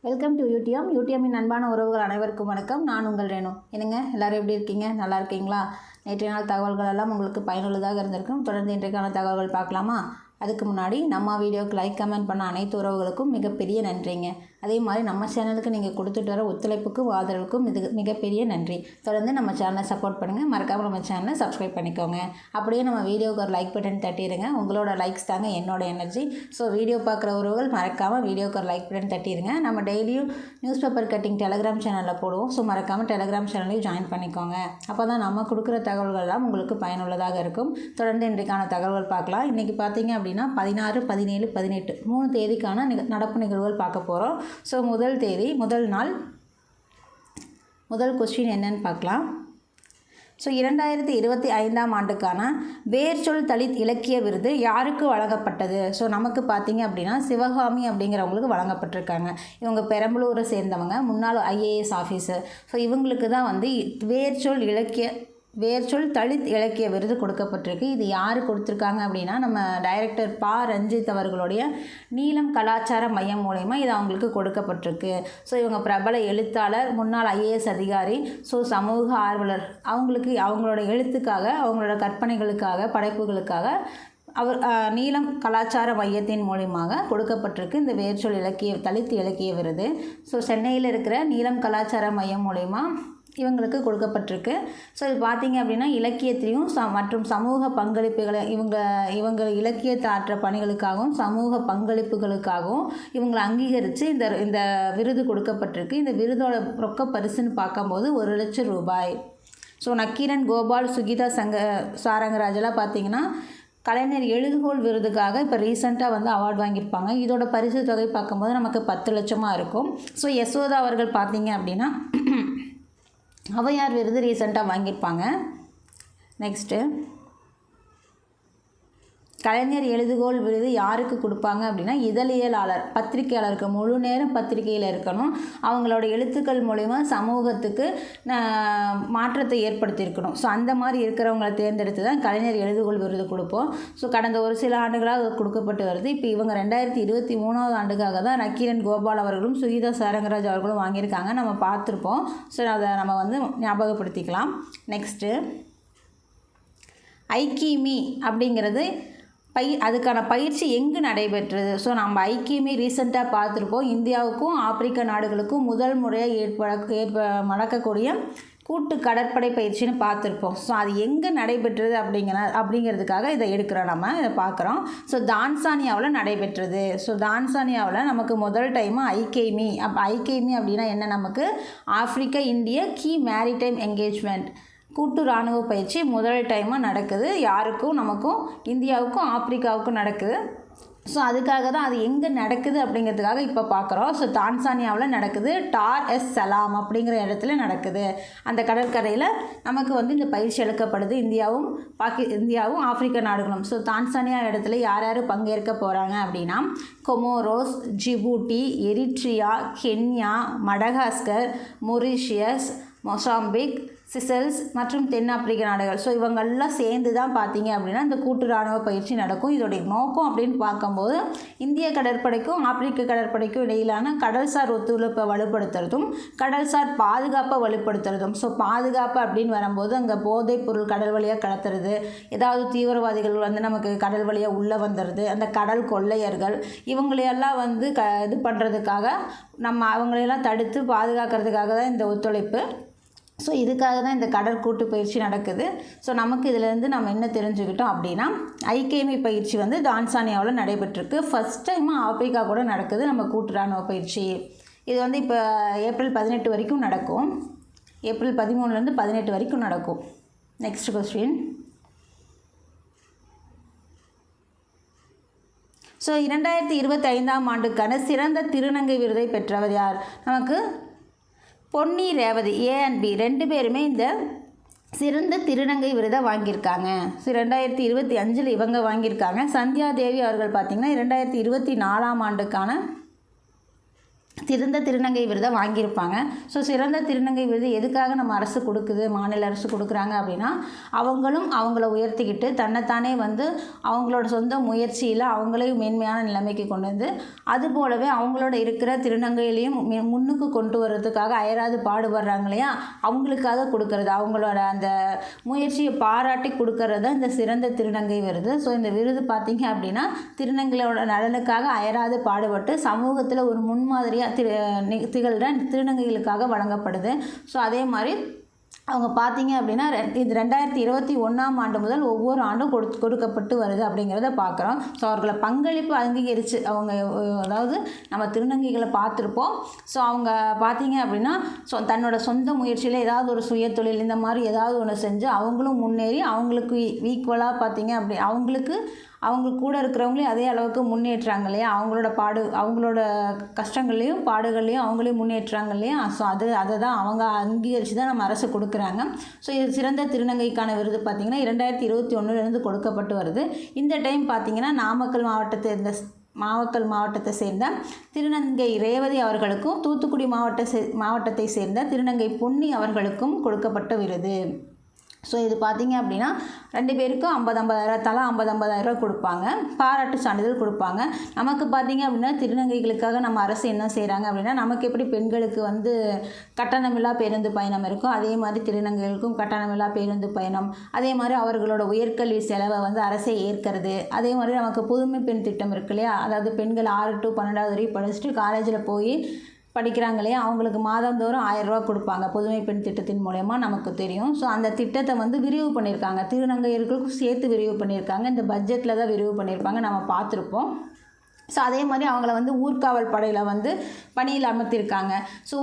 Welcome to யூடிஎம்மின் அன்பான உறவுகள் அனைவருக்கும் வணக்கம். நான் உங்கள் ரேணு. என்னங்க எல்லோரும் எப்படி இருக்கீங்க? நல்லா இருக்கீங்களா? நேற்றைய நாள் தகவல்கள் எல்லாம் உங்களுக்கு பயனுள்ளதாக இருந்திருக்கும். தொடர்ந்து இன்றைக்கான தகவல்கள் பார்க்கலாமா? அதுக்கு முன்னாடி நம்ம வீடியோக்கு லைக் கமெண்ட் பண்ண அனைத்து உறவுகளுக்கும் மிகப்பெரிய நன்றிங்க. அதே மாதிரி நம்ம சேனலுக்கு நீங்கள் கொடுத்துட்டு வர ஒத்துழைப்புக்கும் ஆதரவுக்கும் மிகப்பெரிய நன்றி. தொடர்ந்து நம்ம சேனலை சப்போர்ட் பண்ணுங்கள். மறக்காமல் நம்ம சேனலை சப்ஸ்கிரைப் பண்ணிக்கோங்க. அப்படியே நம்ம வீடியோவுக்கு ஒரு லைக் பட்டன் தட்டிடுங்க. உங்களோட லைக்ஸ் தாங்க என்னோட எனர்ஜி. ஸோ வீடியோ பார்க்குற உறவுகள் மறக்காமல் வீடியோவுக்கு ஒரு லைக் பட்டன் தட்டிடுங்க. நம்ம டெய்லியும் நியூஸ் பேப்பர் கட்டிங் டெலகிராம் சேனலில் போடுவோம். ஸோ மறக்காமல் டெலகிராம் சேனலையும் ஜாயின் பண்ணிக்கோங்க. அப்போ தான் நம்ம கொடுக்குற தகவல்கள்லாம் உங்களுக்கு பயனுள்ளதாக இருக்கும். தொடர்ந்து இன்றைக்கான தகவல்கள் பார்க்கலாம். இன்றைக்கி பார்த்தீங்க அப்படின்னா 16, 17, 18 3 தேதிக்கான நடப்பு நிகழ்வுகள் பார்க்க போகிறோம். ஸோ முதல் தேதி, முதல் நாள், முதல் கொஸ்டின் என்னன்னு பார்க்கலாம். ஸோ 2025ஆம் ஆண்டுக்கான வேர்ச்சொல் தலித் இலக்கிய விருது யாருக்கு வழங்கப்பட்டது? ஸோ நமக்கு பார்த்தீங்க அப்படின்னா சிவகாமி அப்படிங்கிறவங்களுக்கு வழங்கப்பட்டிருக்காங்க. இவங்க பெரம்பலூரை சேர்ந்தவங்க, முன்னாள் IAS ஆஃபீஸர். ஸோ இவங்களுக்கு தான் வந்து வேர்ச்சொல் தலித் இலக்கிய விருது கொடுக்கப்பட்டிருக்கு. இது யார் கொடுத்துருக்காங்க அப்படின்னா நம்ம டைரக்டர் ரஞ்சித் அவர்களுடைய நீலம் கலாச்சார மையம் மூலயமா இது அவங்களுக்கு கொடுக்கப்பட்டிருக்கு. ஸோ இவங்க பிரபல எழுத்தாளர், முன்னாள் IAS அதிகாரி, ஸோ சமூக ஆர்வலர். அவங்களோட எழுத்துக்காக, அவங்களோட கற்பனைகளுக்காக, படைப்புகளுக்காக நீலம் கலாச்சார மையத்தின் மூலியமாக கொடுக்கப்பட்டிருக்கு இந்த வேர்ச்சொல் தலித் இலக்கிய விருது. ஸோ சென்னையில் இருக்கிற நீலம் கலாச்சார மையம் மூலயமா இவங்களுக்கு கொடுக்கப்பட்டிருக்கு. ஸோ இது பார்த்திங்க அப்படின்னா இலக்கியத்திலையும் மற்றும் சமூக பங்களிப்புகளை இவங்க இலக்கியத்தை ஆற்ற பணிகளுக்காகவும் சமூக பங்களிப்புகளுக்காகவும் இவங்களை அங்கீகரித்து இந்த விருது கொடுக்கப்பட்டிருக்கு. இந்த விருதோட ரொக்க பரிசுன்னு பார்க்கும்போது 1 லட்சம் ரூபாய். ஸோ நக்கீரன், கோபால், சுகிதா சாரங்கராஜெல்லாம் பார்த்திங்கன்னா கலைஞர் எழுதுகோள் விருதுக்காக இப்போ ரீசெண்டாக வந்து அவார்டு வாங்கியிருப்பாங்க. இதோட பரிசு தொகை பார்க்கும்போது நமக்கு 10 லட்சமாக இருக்கும். ஸோ யசோதா அவர்கள் பார்த்திங்க அப்படின்னா ஔவையார் விருது ரீசெண்டாக வாங்கியிருப்பாங்க. நெக்ஸ்ட்டு கலைஞர் எழுதுகோள் விருது யாருக்கு கொடுப்பாங்க அப்படின்னா இதழியலாளர், பத்திரிகையாளருக்கு. முழு நேரம் பத்திரிகையில் இருக்கணும். அவங்களோட எழுத்துக்கள் மூலிமா சமூகத்துக்கு மாற்றத்தை ஏற்படுத்தியிருக்கணும். ஸோ அந்த மாதிரி இருக்கிறவங்களை தேர்ந்தெடுத்து தான் கலைஞர் எழுதுகோள் விருது கொடுப்போம். ஸோ கடந்த ஒரு சில ஆண்டுகளாக கொடுக்கப்பட்டு வருது. இப்போ இவங்க 2023ஆவது ஆண்டுக்காக தான் நக்கீரன் கோபால் அவர்களும் சுகிதா சாரங்கராஜ் அவர்களும் வாங்கியிருக்காங்க. நம்ம பார்த்துருப்போம். ஸோ அதை நம்ம வந்து ஞாபகப்படுத்திக்கலாம். நெக்ஸ்ட்டு ஐக்கிமி அப்படிங்கிறது அதுக்கான பயிற்சி எங்கு நடைபெற்றது? ஸோ நம்ம ஐக்கியமே ரீசெண்டாக பார்த்துருப்போம். இந்தியாவுக்கும் ஆப்பிரிக்க நாடுகளுக்கும் முதல் முறையாக நடக்கக்கூடிய கூட்டு கடற்படை பயிற்சின்னு பார்த்துருப்போம். ஸோ அது எங்கே நடைபெற்றது அப்படிங்கிறதுக்காக இதை எடுக்கிறோம், நம்ம இதை பார்க்குறோம். ஸோ தான்சானியாவில் நடைபெற்றது. ஸோ தான்சானியாவில் நமக்கு முதல் டைமாக ஐக்கிமி அப்படின்னா என்ன? நமக்கு ஆப்பிரிக்க இந்திய கீ மேரிடைம் என்கேஜ்மெண்ட் கூட்டு இராணுவ பயிற்சி முதல் டைமாக நடக்குது. யாருக்கும், நமக்கும், இந்தியாவுக்கும் ஆப்பிரிக்காவுக்கும் நடக்குது. ஸோ அதுக்காக தான் அது எங்கே நடக்குது அப்படிங்கிறதுக்காக இப்போ பார்க்குறோம். ஸோ தான்சானியாவில் நடக்குது. டார் எஸ் சலாம் அப்படிங்கிற இடத்துல நடக்குது. அந்த கடற்கரையில் நமக்கு வந்து இந்த பயிற்சி அளிக்கப்படுது. இந்தியாவும் ஆப்பிரிக்க நாடுகளும். ஸோ தான்சானியா இடத்துல யார் யார் பங்கேற்க போகிறாங்க அப்படின்னா Comoros, Djibouti, Eritrea, Kenya, Madagascar, Mauritius, Mozambique, chisels மற்றும் தென்னாப்பிரிக்க நாடுகள். ஸோ இவங்கெல்லாம் சேர்ந்து தான் பார்த்தீங்க அப்படின்னா இந்த கூட்டு இராணுவ பயிற்சி நடக்கும். இதோடைய நோக்கம் அப்படின்னு பார்க்கும்போது இந்திய கடற்படைக்கும் ஆப்பிரிக்க கடற்படைக்கும் இடையிலான கடல்சார் ஒத்துழைப்பை வலுப்படுத்துறதும் கடல்சார் பாதுகாப்பை வலுப்படுத்துறதும். ஸோ பாதுகாப்பு அப்படின்னு வரும்போது அங்கே போதைப் பொருள் கடல் வழியாக கடத்துறது, ஏதாவது தீவிரவாதிகள் வந்து நமக்கு கடல் வழியாக உள்ளே வந்துடுது, அந்த கடல் கொள்ளையர்கள் இவங்களையெல்லாம் வந்து இது பண்ணுறதுக்காக அவங்களையெல்லாம் தடுத்து பாதுகாக்கிறதுக்காக தான் இந்த ஒத்துழைப்பு. ஸோ இதுக்காக தான் இந்த கடற்கூட்டு பயிற்சி நடக்குது. ஸோ நமக்கு இதிலேருந்து நம்ம என்ன தெரிஞ்சுக்கிட்டோம் அப்படின்னா ஐக்கியமி பயிற்சி வந்து தான்சானியாவில் நடைபெற்றிருக்கு. ஃபஸ்ட் டைமாக ஆப்பிரிக்கா கூட நடக்குது நம்ம கூட்டு இராணுவ பயிற்சி. இது வந்து இப்போ ஏப்ரல் 18 வரைக்கும் நடக்கும். ஏப்ரல் 13 18 வரைக்கும் நடக்கும். Next question. ஸோ 2025ஆம் ஆண்டுக்கான சிறந்த திருநங்கை விருதை பெற்றவர் யார்? நமக்கு Ponni Revathi, A and B 2 பேருமே இந்த சிறந்த திருநங்கை விருதை வாங்கியிருக்காங்க. ஸோ 2025 இவங்க வாங்கியிருக்காங்க. சந்தியா தேவி அவர்கள் பார்த்திங்கன்னா 2024ஆம் ஆண்டுக்கான சிறந்த திருநங்கை விருதை வாங்கியிருப்பாங்க. ஸோ சிறந்த திருநங்கை விருது எதுக்காக நம்ம அரசு கொடுக்குது, மாநில அரசு கொடுக்குறாங்க அப்படின்னா, அவங்களும் அவங்கள உயர்த்திக்கிட்டு தன்னைத்தானே வந்து அவங்களோட சொந்த முயற்சியில் அவங்களையும் மேன்மையான நிலைமைக்கு கொண்டு வந்து, அதுபோலவே அவங்களோட இருக்கிற திருநங்கையிலையும் முன்னுக்கு கொண்டு வர்றதுக்காக அயராது பாடுபடுறாங்க இல்லையா, அவங்களுக்காக கொடுக்கறது, அவங்களோட அந்த முயற்சியை பாராட்டி கொடுக்கறது தான் இந்த சிறந்த திருநங்கை விருது. ஸோ இந்த விருது பார்த்திங்க அப்படின்னா திருநங்கையோட நலனுக்காக அயராது பாடுபட்டு சமூகத்தில் ஒரு முன்மாதிரியாக திகழ்கிற திருநங்கைகளுக்காக வழங்கப்படுது. ஸோ அதே மாதிரி அவங்க பார்த்தீங்க அப்படின்னா இது 2021ஆம் ஆண்டு முதல் ஒவ்வொரு ஆண்டும் கொடுக்கப்பட்டு வருது அப்படிங்கிறத பார்க்குறோம். ஸோ அவர்களை பங்களிப்பு அங்கீகரித்து அவங்க, அதாவது நம்ம திருநங்கைகளை பார்த்துருப்போம். ஸோ அவங்க பார்த்தீங்க அப்படின்னா தன்னோட சொந்த முயற்சியில் ஏதாவது ஒரு சுயதொழில் இந்த மாதிரி ஏதாவது ஒன்று செஞ்சு அவங்களும் முன்னேறி அவங்களுக்கு ஈக்குவலாக பார்த்தீங்க அப்படி அவங்க கூட இருக்கிறவங்களையும் அதே அளவுக்கு முன்னேற்றாங்க இல்லையா, அவங்களோட கஷ்டங்கள்லையும் பாடுகள்லையும் அவங்களையும் முன்னேற்றாங்க இல்லையா. ஸோ அதை தான் அவங்க அங்கீகரித்து தான் நம்ம அரசு கொடுக்குறாங்க. ஸோ இது சிறந்த திருநங்கைக்கான விருது பார்த்திங்கன்னா 2021 கொடுக்கப்பட்டு வருது. இந்த டைம் பார்த்திங்கன்னா நாமக்கல் மாவட்டத்தை சேர்ந்த திருநங்கை ரேவதி அவர்களுக்கும் தூத்துக்குடி மாவட்டத்தை சேர்ந்த திருநங்கை பொன்னி அவர்களுக்கும் கொடுக்கப்பட்ட விருது. ஸோ இது பார்த்திங்க அப்படின்னா 2 பேருக்கும் 50,000 தலா 50,000 கொடுப்பாங்க. பாராட்டு சான்றிதழ் கொடுப்பாங்க. நமக்கு பார்த்திங்க அப்படின்னா திருநங்கைகளுக்காக நம்ம அரசு என்ன செய்கிறாங்க அப்படின்னா, நமக்கு எப்படி பெண்களுக்கு வந்து கட்டணமில்லா பேருந்து பயணம் இருக்கும், அதே மாதிரி திருநங்கைகளுக்கும் கட்டணமில்லா பேருந்து பயணம், அதே மாதிரி அவர்களோட உயர்கல்வி செலவை வந்து அரசே ஏற்கிறது. அதே மாதிரி நமக்கு புதுமை பெண் திட்டம் இருக்கு இல்லையா, அதாவது பெண்கள் 6 to 12வது வரைக்கும் படிச்சுட்டு காலேஜில் போய் படிக்கிறாங்க இல்லையா, அவங்களுக்கு மாதந்தோறும் 1000 ரூபா கொடுப்பாங்க புதுமை பெண் திட்டத்தின் மூலயமா, நமக்கு தெரியும். ஸோ அந்த திட்டத்தை வந்து விரிவு பண்ணியிருக்காங்க, திருநங்கையர்களுக்கும் சேர்த்து விரிவு பண்ணியிருக்காங்க. இந்த பட்ஜெட்டில் தான் விரிவு பண்ணியிருப்பாங்க, நம்ம பார்த்துருப்போம். ஸோ அதே மாதிரி அவங்கள வந்து ஊர்காவல் படையில் வந்து பணியில் அமர்த்தியிருக்காங்க. ஸோ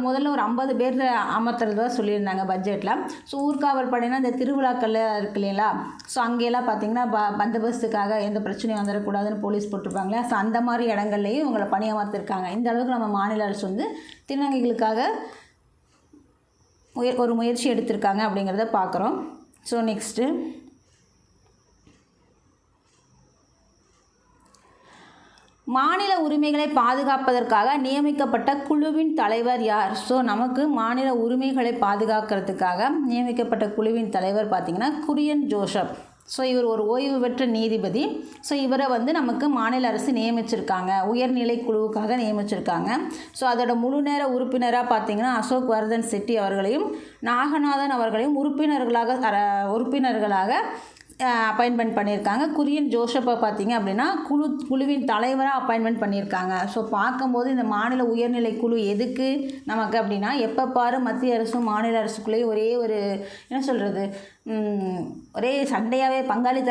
முதல்ல ஒரு 50 பேர் அமர்த்துறதா சொல்லியிருந்தாங்க பட்ஜெட்டில். ஸோ ஊர்காவல் படையினா இந்த திருவிழாக்கள் இருக்கு இல்லைங்களா, ஸோ அங்கெல்லாம் பார்த்திங்கன்னா பந்தோபஸ்துக்காக எந்த பிரச்சனையும் வந்துடக்கூடாதுன்னு போலீஸ் போட்டிருப்பாங்களே, ஸோ அந்த மாதிரி இடங்கள்லையும் இவங்களை பணியமர்த்திருக்காங்க. இந்த அளவுக்கு நம்ம மாநில அரசு வந்து திருநங்கைகளுக்காக ஒரு முயற்சி எடுத்திருக்காங்க அப்படிங்கிறத பார்க்குறோம். ஸோ நெக்ஸ்ட்டு மாநில உரிமைகளை பாதுகாப்பதற்காக நியமிக்கப்பட்ட குழுவின் தலைவர் யார்? ஸோ நமக்கு மாநில உரிமைகளை பாதுகாக்கிறதுக்காக நியமிக்கப்பட்ட குழுவின் தலைவர் பார்த்திங்கன்னா குரியன் ஜோசப். ஸோ இவர் ஒரு ஓய்வு பெற்ற நீதிபதி. ஸோ இவரை வந்து நமக்கு மாநில அரசு நியமிச்சிருக்காங்க, உயர்நிலை குழுவுக்காக நியமிச்சிருக்காங்க. ஸோ அதோட முழு நேர உறுப்பினராக பார்த்திங்கன்னா அசோக் வர்தன் செட்டி அவர்களையும் நாகநாதன் அவர்களையும் உறுப்பினர்களாக அப்பாயின்மெண்ட் பண்ணியிருக்காங்க. குரியன் ஜோசப்பை பார்த்திங்க அப்படின்னா குழுவின் தலைவராக அப்பாயின்மெண்ட் பண்ணியிருக்காங்க. ஸோ பார்க்கும்போது இந்த மாநில உயர்நிலை குழு எதுக்கு நமக்கு அப்படின்னா, எப்போ பாரு மத்திய அரசும் மாநில அரசுக்குள்ளேயே ஒரே ஒரு என்ன சொல்கிறது, ஒரே சண்டையாகவே பங்காளி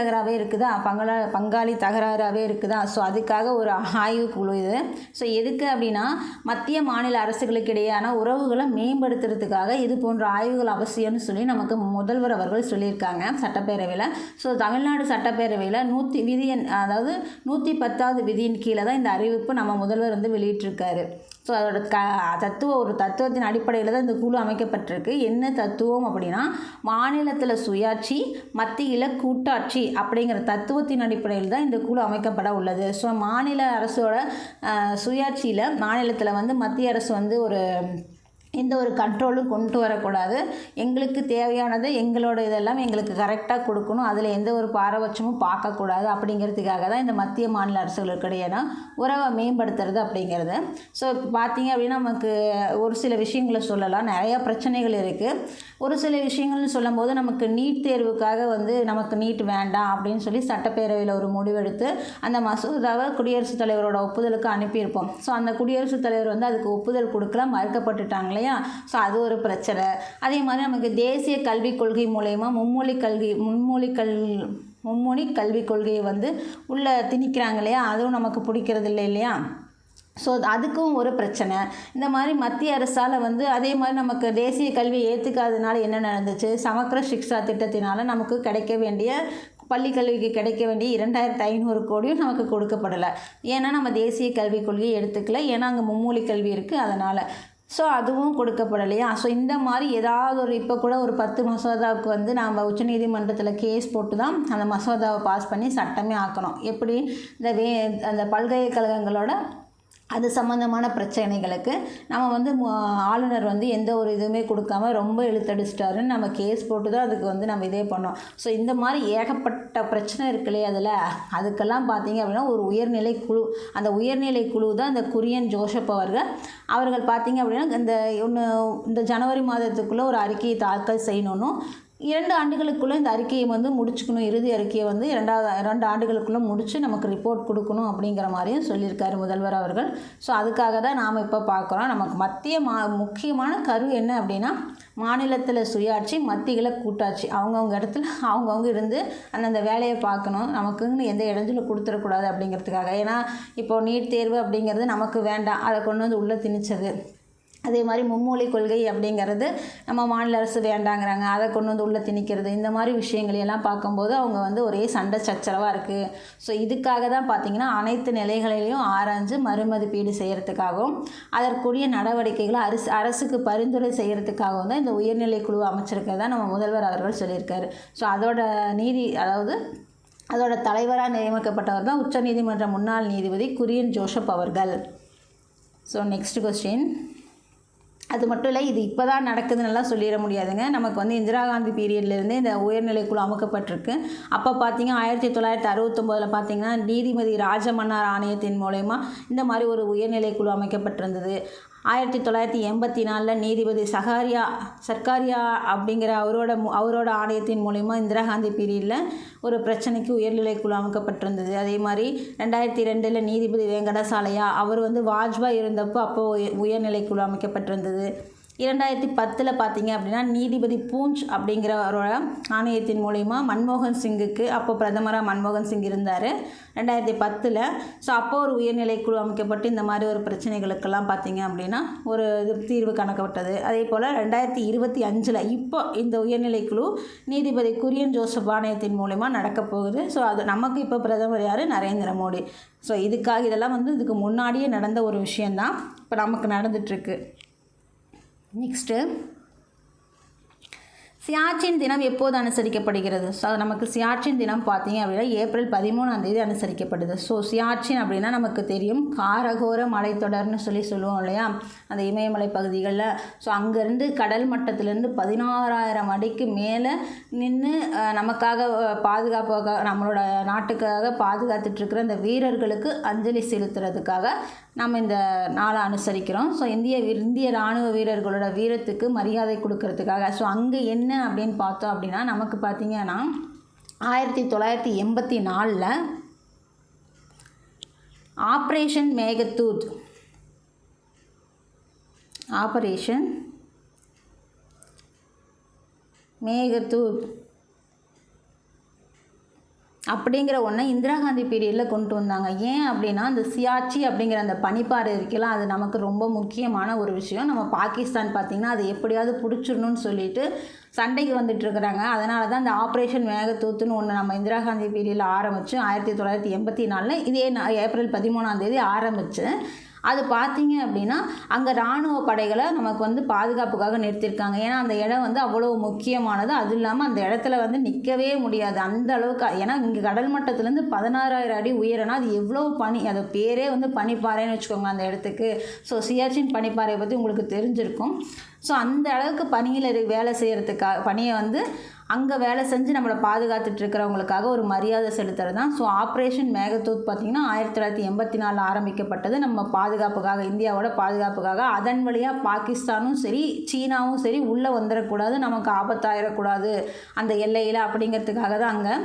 தகராறாகவே இருக்குதா. ஸோ அதுக்காக ஒரு ஆய்வு குழு இது. ஸோ எதுக்கு அப்படின்னா, மத்திய மாநில அரசுகளுக்கு இடையேயான உறவுகளை மேம்படுத்துறதுக்காக இது போன்ற ஆய்வுகள் அவசியம்னு சொல்லி நமக்கு முதல்வர் அவர்கள் சொல்லியிருக்காங்க சட்டப்பேரவையில். ஸோ தமிழ்நாடு சட்டப்பேரவையில் 110வது விதியின் கீழே தான் இந்த அறிவிப்பு நம்ம முதல்வர் வந்து வெளியிட்டிருக்காரு. ஸோ அதோட தத்துவத்தின் அடிப்படையில் தான் இந்த குழு அமைக்கப்பட்டிருக்கு. என்ன தத்துவம் அப்படின்னா, மாநிலத்தில் சுயாட்சி, மத்தியில் கூட்டாட்சி அப்படிங்கிற தத்துவத்தின் அடிப்படையில் தான் இந்த குழு அமைக்கப்பட உள்ளது. ஸோ மாநில அரசோட சுயாட்சியில் மாநிலத்தில் வந்து மத்திய அரசு வந்து எந்த ஒரு கண்ட்ரோலும் கொண்டு வரக்கூடாது, எங்களுக்கு தேவையானது எங்களோட இதெல்லாம் எங்களுக்கு கரெக்டாக கொடுக்கணும், அதில் எந்த ஒரு பாரபட்சமும் பார்க்கக்கூடாது அப்படிங்கிறதுக்காக தான் இந்த மத்திய மாநில அரசுகளுக்கு இடையேனா உறவை மேம்படுத்துறது அப்படிங்கிறது. ஸோ இப்போ பார்த்தீங்க அப்படின்னா நமக்கு ஒரு சில விஷயங்களை சொல்லலாம், நிறையா பிரச்சனைகள் இருக்குது. ஒரு சில விஷயங்கள்னு சொல்லும்போது நமக்கு நீட் தேர்வுக்காக வந்து நமக்கு நீட் வேண்டாம் அப்படின்னு சொல்லி சட்டப்பேரவையில் ஒரு முடிவெடுத்து அந்த மசோதாவை குடியரசுத் தலைவரோட ஒப்புதலுக்கு அனுப்பியிருப்போம். ஸோ அந்த குடியரசுத் தலைவர் வந்து அதுக்கு ஒப்புதல் கொடுக்கல, மறுக்கப்பட்டுட்டாங்களே. ஸோ அது ஒரு பிரச்சனை. அதே மாதிரி நமக்கு தேசிய கல்விக் கொள்கை மூலயமா மும்மொழி கல்விக் கொள்கையை வந்து உள்ளே திணிக்கிறாங்க இல்லையா, அதுவும் நமக்கு பிடிக்கிறது இல்லையா. ஸோ அதுக்கும் ஒரு பிரச்சனை. இந்த மாதிரி மத்திய அரசால் வந்து அதே மாதிரி நமக்கு தேசிய கல்வியை ஏற்றுக்காததுனால என்ன நடந்துச்சு, சமக்கர சிக்ஷா திட்டத்தினால் நமக்கு பள்ளிக்கல்விக்கு கிடைக்க வேண்டிய 2500 கோடியும் நமக்கு கொடுக்கப்படலை. ஏன்னா நம்ம தேசிய கல்விக் கொள்கையை எடுத்துக்கல, ஏன்னா அங்கே மும்மொழி கல்வி இருக்குது, அதனால். ஸோ அதுவும் கொடுக்கப்படலையா. ஸோ இந்த மாதிரி ஏதாவது இப்போ கூட ஒரு 10 மசோதாவுக்கு வந்து நம்ம உச்சநீதிமன்றத்தில் கேஸ் போட்டு தான் அந்த மசோதாவை பாஸ் பண்ணி சட்டமே ஆக்கணும். எப்படி அந்த பல்கலைக்கழகங்களோட அது சம்மந்தமான பிரச்சனைகளுக்கு நம்ம வந்து ஆளுநர் வந்து எந்த ஒரு இதுவுமே கொடுக்காம ரொம்ப இழுத்தடிச்சிட்டாருன்னு நம்ம கேஸ் போட்டு தான் அதுக்கு வந்து நம்ம இதே பண்ணோம். ஸோ இந்த மாதிரி ஏகப்பட்ட பிரச்சனை இருக்குல்லையே அதுக்கெல்லாம் பார்த்தீங்க அப்படின்னா ஒரு உயர்நிலை குழு, அந்த உயர்நிலை குழு தான் இந்த குரியன் ஜோசப் அவர்கள் பார்த்தீங்க அப்படின்னா இந்த ஜனவரி மாதத்துக்குள்ளே ஒரு அறிக்கையை தாக்கல் செய்யணும். 2 ஆண்டுகளுக்குள்ளே இந்த அறிக்கையை வந்து முடிச்சுக்கணும். இறுதி அறிக்கையை வந்து 2 ஆண்டுகளுக்குள்ளே முடித்து நமக்கு ரிப்போர்ட் கொடுக்கணும் அப்படிங்கிற மாதிரியும் சொல்லியிருக்காரு முதல்வர் அவர்கள். ஸோ அதுக்காக தான் நாம் இப்போ பார்க்குறோம். நமக்கு மத்திய முக்கியமான கரு என்ன அப்படின்னா, மாநிலத்தில் சுயாட்சி, மத்தியில் கூட்டாட்சி. அவங்கவுங்க இடத்துல அவங்கவுங்க இருந்து அந்தந்த வேலையை பார்க்கணும். நமக்குன்னு எந்த இடைஞ்சலும் கொடுத்துடக்கூடாது அப்படிங்கிறதுக்காக. ஏன்னா இப்போது நீட் தேர்வு அப்படிங்கிறது நமக்கு வேண்டாம், அதை கொண்டு வந்து உள்ளே திணிச்சது. அதே மாதிரி மும்மொழி கொள்கை அப்படிங்கிறது நம்ம மாநில அரசு வேண்டாங்கிறாங்க, அதை கொண்டு வந்து உள்ளே திணிக்கிறது. இந்த மாதிரி விஷயங்களையெல்லாம் பார்க்கும்போது அவங்க வந்து ஒரே சண்டை சச்சரவாக இருக்குது. ஸோ இதுக்காக தான் பார்த்திங்கன்னா அனைத்து நிலைகளிலையும் ஆராய்ஞ்சு மறுமதிப்பீடு செய்கிறதுக்காகவும் அதற்குரிய நடவடிக்கைகளை அரசுக்கு பரிந்துரை செய்கிறதுக்காகவும் தான் இந்த உயர்நிலை குழு அமைச்சிருக்கிறதா நம்ம முதல்வர் அவர்கள் சொல்லியிருக்காரு. ஸோ அதோட தலைவராக நியமிக்கப்பட்டவர் தான் உச்சநீதிமன்ற முன்னாள் நீதிபதி குரியன் ஜோசப் அவர்கள். So next question. அது மட்டும் இல்லை, இது இப்போ தான் நடக்குதுன்னெல்லாம் சொல்லிட முடியாதுங்க. நமக்கு வந்து இந்திரா காந்தி பீரியட்லேருந்தே இந்த உயர்நிலைக்குழு அமைக்கப்பட்டிருக்கு. அப்போ பார்த்தீங்க 1969 பார்த்தீங்கன்னா நீதிபதி ராஜமன்னார் ஆணையத்தின் மூலயமா இந்த மாதிரி ஒரு உயர்நிலைக்குழு அமைக்கப்பட்டிருந்தது. 1984 நீதிபதி சர்க்காரியா அப்படிங்கிற அவரோட ஆணையத்தின் மூலயமா இந்திரா காந்தி பீரியடில் ஒரு பிரச்சனைக்கு உயர்நிலைக்குழு அமைக்கப்பட்டிருந்தது. அதே மாதிரி 2002 நீதிபதி வெங்கடசாலையா அவர் வந்து வாஜ்பாய் இருந்தப்போ அப்போது உயர்நிலைக்குழு அமைக்கப்பட்டிருந்தது. 2010 பார்த்தீங்க அப்படின்னா நீதிபதி பூஞ்ச் அப்படிங்கிறவரோட ஆணையத்தின் மூலயமா மன்மோகன் சிங்குக்கு, அப்போ பிரதமராக மன்மோகன் சிங் இருந்தார் 2010. ஸோ அப்போது ஒரு உயர்நிலைக்குழு அமைக்கப்பட்டு இந்த மாதிரி ஒரு பிரச்சனைகளுக்கெல்லாம் பார்த்தீங்க அப்படின்னா ஒரு தீர்வு காணப்பட்டது. அதே போல் 2025 இப்போ இந்த உயர்நிலைக்குழு நீதிபதி குரியன் ஜோசப் ஆணையத்தின் மூலயமா நடக்க போகுது. ஸோ அது நமக்கு இப்போ பிரதமர் யார்? நரேந்திர மோடி. ஸோ இதெல்லாம் வந்து இதுக்கு முன்னாடியே நடந்த ஒரு விஷயந்தான் இப்போ நமக்கு நடந்துகிட்ருக்கு. நெக்ஸ்ட்டு, சியாச்சின் தினம் எப்போது அனுசரிக்கப்படுகிறது? ஸோ நமக்கு சியாச்சின் தினம் பார்த்தீங்க அப்படின்னா ஏப்ரல் 13 அனுசரிக்கப்படுது. ஸோ சியாச்சின் அப்படின்னா நமக்கு தெரியும் காரகோர மலைத்தொடர்னு சொல்லுவோம் இல்லையா, அந்த இமயமலை பகுதிகளில். ஸோ அங்கேருந்து கடல் மட்டத்திலேருந்து 16,000 அடிக்கு மேலே நின்று நமக்காக பாதுகாப்பாக, நம்மளோட நாட்டுக்காக பாதுகாத்துட்ருக்கிற அந்த வீரர்களுக்கு அஞ்சலி செலுத்துறதுக்காக நம்ம இந்த நாளை அனுசரிக்கிறோம். ஸோ இந்திய இராணுவ வீரர்களோட வீரத்துக்கு மரியாதை கொடுக்கறதுக்காக. ஸோ அங்கே என்ன அப்படின்னு பார்த்தோம் அப்படின்னா நமக்கு பார்த்திங்கன்னா 1984 ஆப்ரேஷன் மேகதூத் அப்படிங்கிற ஒன்றை இந்திரா காந்தி பீரியடில் கொண்டு வந்தாங்க. ஏன் அப்படின்னா அந்த சியாச்சி அப்படிங்கிற அந்த பனிப்பாறை இருக்கலாம், அது நமக்கு ரொம்ப முக்கியமான ஒரு விஷயம். நம்ம பாகிஸ்தான் பார்த்திங்கன்னா அது எப்படியாவது பிடிச்சிடணும்னு சொல்லிட்டு சண்டைக்கு வந்துட்டுருக்குறாங்க. அதனால தான் இந்த ஆப்ரேஷன் மேகதூத்துன்னு ஒன்று நம்ம இந்திரா காந்தி பீரியடில் ஆரம்பித்து 1984 இதே ஏப்ரல் 13 ஆரம்பித்து அது பார்த்தீங்க அப்படின்னா அங்கே இராணுவ படைகளை நமக்கு வந்து பாதுகாப்புக்காக நிறுத்தியிருக்காங்க. ஏன்னா அந்த இடம் வந்து அவ்வளோ முக்கியமானது. அதுவும் இல்லாமல் அந்த இடத்துல வந்து நிற்கவே முடியாது அந்த அளவுக்கு. ஏன்னா இங்கே கடல் மட்டத்துலேருந்து 16,000 அடி உயரனா அது எவ்வளோ பனி, அது பேரே வந்து பனிப்பாறைன்னு வச்சுக்கோங்க அந்த இடத்துக்கு. ஸோ சியாச்சின் பனிப்பாறையை பற்றி உங்களுக்கு தெரிஞ்சிருக்கும். ஸோ அந்த அளவுக்கு பனியில் வேலை செய்கிறதுக்காக, பனியை வந்து அங்கே வேலை செஞ்சு நம்மளை பாதுகாத்துட்ருக்கிறவங்களுக்காக ஒரு மரியாதை செலுத்துறது தான். ஸோ ஆப்ரேஷன் மேகதூத் பார்த்திங்கன்னா 1984 ஆரம்பிக்கப்பட்டது நம்ம பாதுகாப்புக்காக, இந்தியாவோட பாதுகாப்புக்காக. அதன் வழியாக பாகிஸ்தானும் சரி சீனாவும் சரி உள்ளே வந்துடக்கூடாது, நமக்கு ஆபத்தாயிடக்கூடாது அந்த எல்லையில் அப்படிங்கிறதுக்காக தான் அங்கே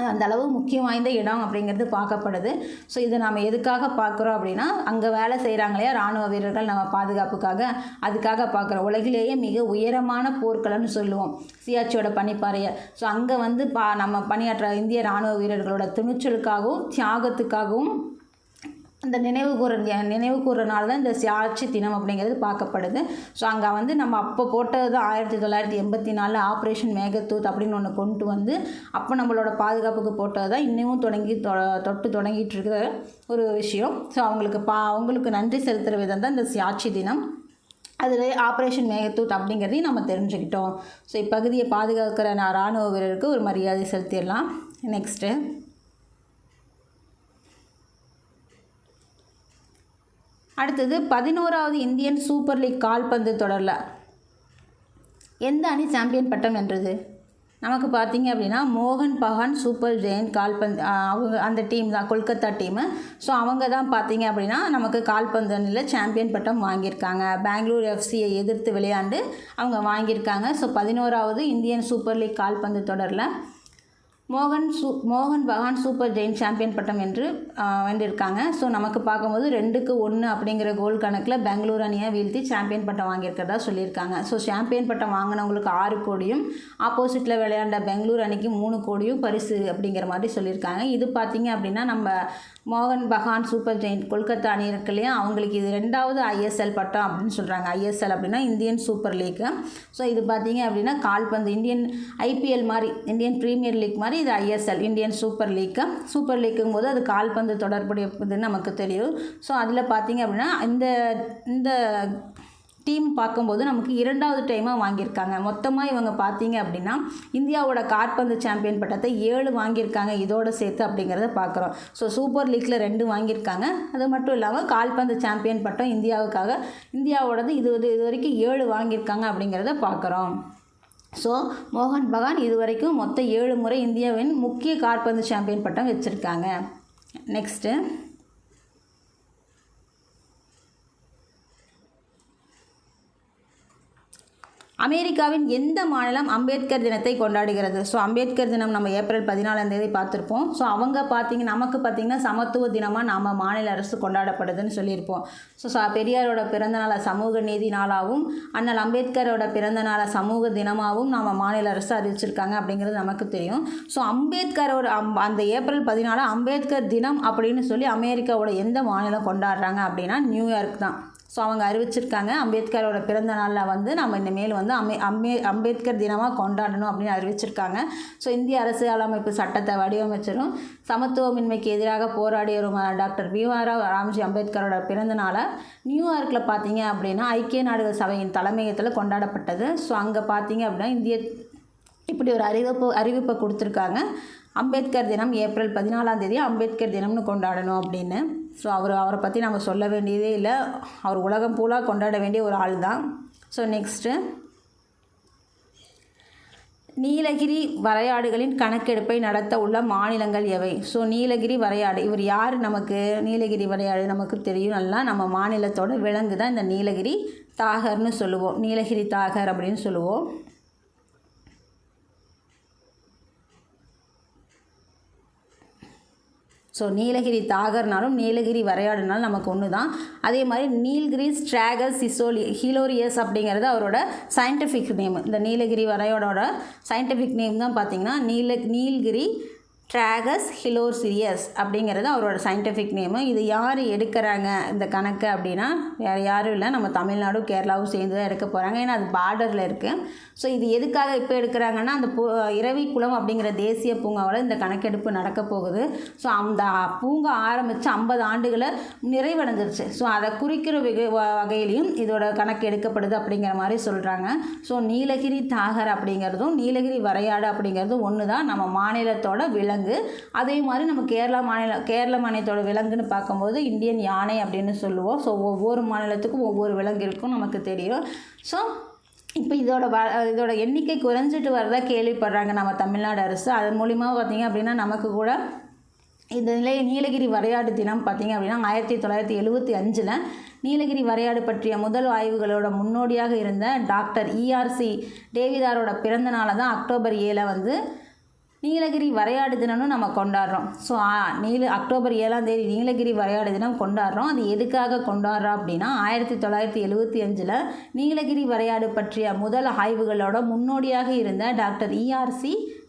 அந்த அளவு முக்கியம் வாய்ந்த இடம் அப்படிங்கிறது பார்க்கப்படுது. ஸோ இதை நம்ம எதுக்காக பார்க்குறோம் அப்படின்னா அங்கே வேலை செய்கிறாங்க இல்லையா இராணுவ வீரர்கள், நம்ம பாதுகாப்புக்காக, அதுக்காக பார்க்குறோம். உலகிலேயே மிக உயரமான போர்க்களம்னு சொல்லுவோம் சியாச்சியோட பனிப்பாறையை. ஸோ அங்கே வந்து நம்ம பணியாற்ற இந்திய இராணுவ வீரர்களோட துணிச்சலுக்காகவும் தியாகத்துக்காகவும் அந்த நினைவு கூறுறனால தான் இந்த சியாச்சி தினம் அப்படிங்கிறது பார்க்கப்படுது. ஸோ அங்கே வந்து நம்ம அப்போ போட்டது தான் 1984 ஆப்ரேஷன் மேகதூத் அப்படின்னு ஒன்று கொண்டு வந்து அப்போ நம்மளோட பாதுகாப்புக்கு போட்டது தான் இன்னமும் தொடங்கிட்டு இருக்கிற ஒரு விஷயம். ஸோ அவங்களுக்கு நன்றி செலுத்துகிற விதம் தான் இந்த சியாச்சி தினம். அதில் ஆப்ரேஷன் மேகதூத் அப்படிங்கிறதையும் நம்ம தெரிஞ்சுக்கிட்டோம். ஸோ இப்பகுதியை பாதுகாக்கிற இராணுவ வீரருக்கு ஒரு மரியாதை செலுத்திடலாம். நெக்ஸ்ட்டு, அடுத்தது 11வது இந்தியன் சூப்பர் லீக் கால்பந்து தொடரில் எந்த அணி சாம்பியன் பட்டம் வென்றது? நமக்கு பார்த்திங்க அப்படின்னா மோகன் பகான் சூப்பர் ஜெயண்ட் கால்பந்து அவங்க அந்த டீம் தான், கொல்கத்தா டீமு. ஸோ அவங்க தான் பார்த்திங்க அப்படின்னா நமக்கு கால்பந்து அணியில் சாம்பியன் பட்டம் வாங்கியிருக்காங்க. பெங்களூர் எஃப்சியை எதிர்த்து விளையாண்டு அவங்க வாங்கியிருக்காங்க. ஸோ 11வது இந்தியன் சூப்பர் லீக் கால்பந்து தொடரில் மோகன் பகான் சூப்பர் ஜெயின்ட் சாம்பியன் பட்டம் வென்றிருக்காங்க. ஸோ நமக்கு பார்க்கும்போது 2-1 அப்படிங்கிற கோல் கணக்கில் பெங்களூர் அணியை வீழ்த்தி சாம்பியன் பட்டம் வாங்கியிருக்கிறதா சொல்லியிருக்காங்க. ஸோ சாம்பியன் பட்டம் வாங்கினவங்களுக்கு 6 கோடியும், ஆப்போசிட்டில் விளையாண்ட பெங்களூர் அணிக்கு 3 கோடியும் பரிசு அப்படிங்கிற மாதிரி சொல்லியிருக்காங்க. இது பார்த்திங்க அப்படின்னா நம்ம மோகன் பகான் சூப்பர் ஜெயின்ட் கொல்கத்தா அணி இருக்கு இல்லையா, அவங்களுக்கு இது 2வது ISL பட்டம் அப்படின்னு சொல்கிறாங்க. ISL அப்படின்னா இந்தியன் சூப்பர் லீக்கு. ஸோ இது பார்த்திங்க அப்படின்னா கால்பந்து இந்தியன் IPL மாதிரி, இந்தியன் ப்ரீமியர் லீக் மாதிரி இது ISL Indian super league. Super லீக்குங்கும் போது அது கால்பந்து தொடர்புடையதுன்னு நமக்கு தெரியும். ஸோ அதில் பார்த்திங்க அப்படின்னா இந்த டீம் பார்க்கும்போது நமக்கு 2வது டைமாக வாங்கியிருக்காங்க. மொத்தமாக இவங்க பார்த்திங்க அப்படின்னா இந்தியாவோட கால்பந்து சாம்பியன் பட்டத்தை 7 வாங்கியிருக்காங்க இதோடு சேர்த்து அப்படிங்கிறத பார்க்குறோம். ஸோ சூப்பர் லீக்கில் 2 வாங்கியிருக்காங்க. அது மட்டும் இல்லாமல் கால்பந்து சாம்பியன் பட்டம் இந்தியாவோடது இது வரைக்கும் 7 வாங்கியிருக்காங்க அப்படிங்கிறத பார்க்குறோம். ஸோ மோகன் பகான் இதுவரைக்கும் மொத்தம் 7 முறை இந்தியாவின் முக்கிய கால்பந்து சாம்பியன் பட்டம் வச்சுருக்காங்க. நெக்ஸ்ட்டு அமெரிக்காவின் எந்த மாநிலம் அம்பேத்கர் தினத்தை கொண்டாடுகிறது? ஸோ அம்பேத்கர் தினம் நம்ம ஏப்ரல் 14 பார்த்துருப்போம். ஸோ அவங்க நமக்கு பார்த்திங்கன்னா சமத்துவ தினமாக நம்ம மாநில அரசு கொண்டாடப்படுதுன்னு சொல்லியிருப்போம். ஸோ பெரியாரோட பிறந்தநாளை சமூக நீதி நாளாகவும் அண்ணல் அம்பேத்கரோட பிறந்தநாளை சமூக தினமாகவும் நம்ம மாநில அரசு அறிவிச்சிருக்காங்க அப்படிங்கிறது நமக்கு தெரியும். ஸோ அம்பேத்கரோட அந்த ஏப்ரல் 14 அம்பேத்கர் தினம் அப்படின்னு சொல்லி அமெரிக்காவோட எந்த மாநிலம் கொண்டாடுறாங்க அப்படின்னா நியூயார்க் தான். ஸோ அவங்க அறிவிச்சிருக்காங்க அம்பேத்கரோட பிறந்த நாளில் நம்ம இனிமேல் அம்பேத்கர் தினமாக கொண்டாடணும் அப்படின்னு அறிவிச்சிருக்காங்க. ஸோ இந்திய அரசியலமைப்பு சட்டத்தை வடிவமைச்சரும் சமத்துவமின்மைக்கு எதிராக போராடியவரும் டாக்டர் பீம்ராவ் ராம்ஜி அம்பேத்கரோட பிறந்த நாளை நியூயார்க்கில் பார்த்திங்க அப்படின்னா ஐக்கிய நாடுகள் சபையின் தலைமையகத்தில் கொண்டாடப்பட்டது. ஸோ அங்கே பார்த்திங்க அப்படின்னா இப்படி ஒரு அறிவிப்பை கொடுத்துருக்காங்க. அம்பேத்கர் தினம் ஏப்ரல் 14 அம்பேத்கர் தினம்னு கொண்டாடணும் அப்படின்னு. ஸோ அவரை பற்றி நம்ம சொல்ல வேண்டியதே இல்லை. அவர் உலகம் பூரா கொண்டாட வேண்டிய ஒரு ஆள் தான். ஸோ நெக்ஸ்ட்டு நீலகிரி வரையாடுகளின் கணக்கெடுப்பை நடத்த உள்ள மாநிலங்கள் எவை? ஸோ நீலகிரி வரையாடு இவர் யார்? நமக்கு நீலகிரி வரையாடு நமக்கு தெரியும் நல்லா. நம்ம மாநிலத்தோட விலங்கு தான் இந்த நீலகிரி தாகர்னு சொல்லுவோம். நீலகிரி தாகர் அப்படின்னு சொல்லுவோம். ஸோ நீலகிரி தாகர்னாலும் நீலகிரி வரையாடுனாலும் நமக்கு ஒன்று தான். அதே மாதிரி நீல்கிரிஸ் ட்ராகஸ் ஹிலோரியஸ் அப்படிங்கிறது அவரோட சயின்டிஃபிக் நேம். இந்த நீலகிரி வரையாடோட சயின்டிஃபிக் நேம் தான் பார்த்திங்கன்னா நீல்கிரி ட்ராகஸ் ஹிலோரியஸ் அப்படிங்கிறது அவரோட சயின்டிஃபிக் நேமு. இது யார் எடுக்கிறாங்க இந்த கணக்கு அப்படின்னா வேறு யாரும் இல்லை, நம்ம தமிழ்நாடும் கேரளாவும் சேர்ந்து தான் எடுக்க போகிறாங்க. ஏன்னா அது பார்டரில் இருக்குது. ஸோ இது எதுக்காக இப்போ எடுக்கிறாங்கன்னா அந்த இரவிக்குளம் அப்படிங்கிற தேசிய பூங்காவில் இந்த கணக்கெடுப்பு நடக்க போகுது. ஸோ அந்த பூங்கா ஆரம்பித்து 50 ஆண்டுகளை நிறைவடைஞ்சிருச்சு. ஸோ அதை குறிக்கிற வகையிலையும் இதோட கணக்கு எடுக்கப்படுது அப்படிங்கிற மாதிரி சொல்கிறாங்க. ஸோ நீலகிரி தாகர் அப்படிங்கிறதும் நீலகிரி வரையாடு அப்படிங்கிறதும் ஒன்று தான், நம்ம மாநிலத்தோட விலங்கு. அதே மாதிரி நம்ம கேரள மாநிலத்தோட விலங்குன்னு பார்க்கும்போது இந்தியன் யானை அப்படின்னு சொல்லுவோம். ஸோ ஒவ்வொரு மாநிலத்துக்கும் ஒவ்வொரு விலங்கு இருக்கும் நமக்கு தெரியும். ஸோ இப்போ இதோட எண்ணிக்கை குறைஞ்சிட்டு வரதா கேள்விப்படுறாங்க நம்ம தமிழ்நாடு அரசு. அதன் மூலிமா பார்த்திங்க அப்படின்னா நமக்கு கூட இந்த நீலகிரி வரையாடு தினம் பார்த்திங்க அப்படின்னா 1975 நீலகிரி வரையாடு பற்றிய முதல் ஆய்வுகளோட முன்னோடியாக இருந்த டாக்டர் ERC டேவிதாரோட பிறந்த நாளை தான் அக்டோபர் 7 நீலகிரி வரையாடு தினம்னு நம்ம கொண்டாடுறோம். ஸோ அக்டோபர் 7 நீலகிரி வரையாடு தினம் கொண்டாடுறோம். அது எதுக்காக கொண்டாடுறோம் அப்படின்னா 1975 நீலகிரி வரையாடு பற்றிய முதல் ஆய்வுகளோட முன்னோடியாக இருந்த டாக்டர் ERC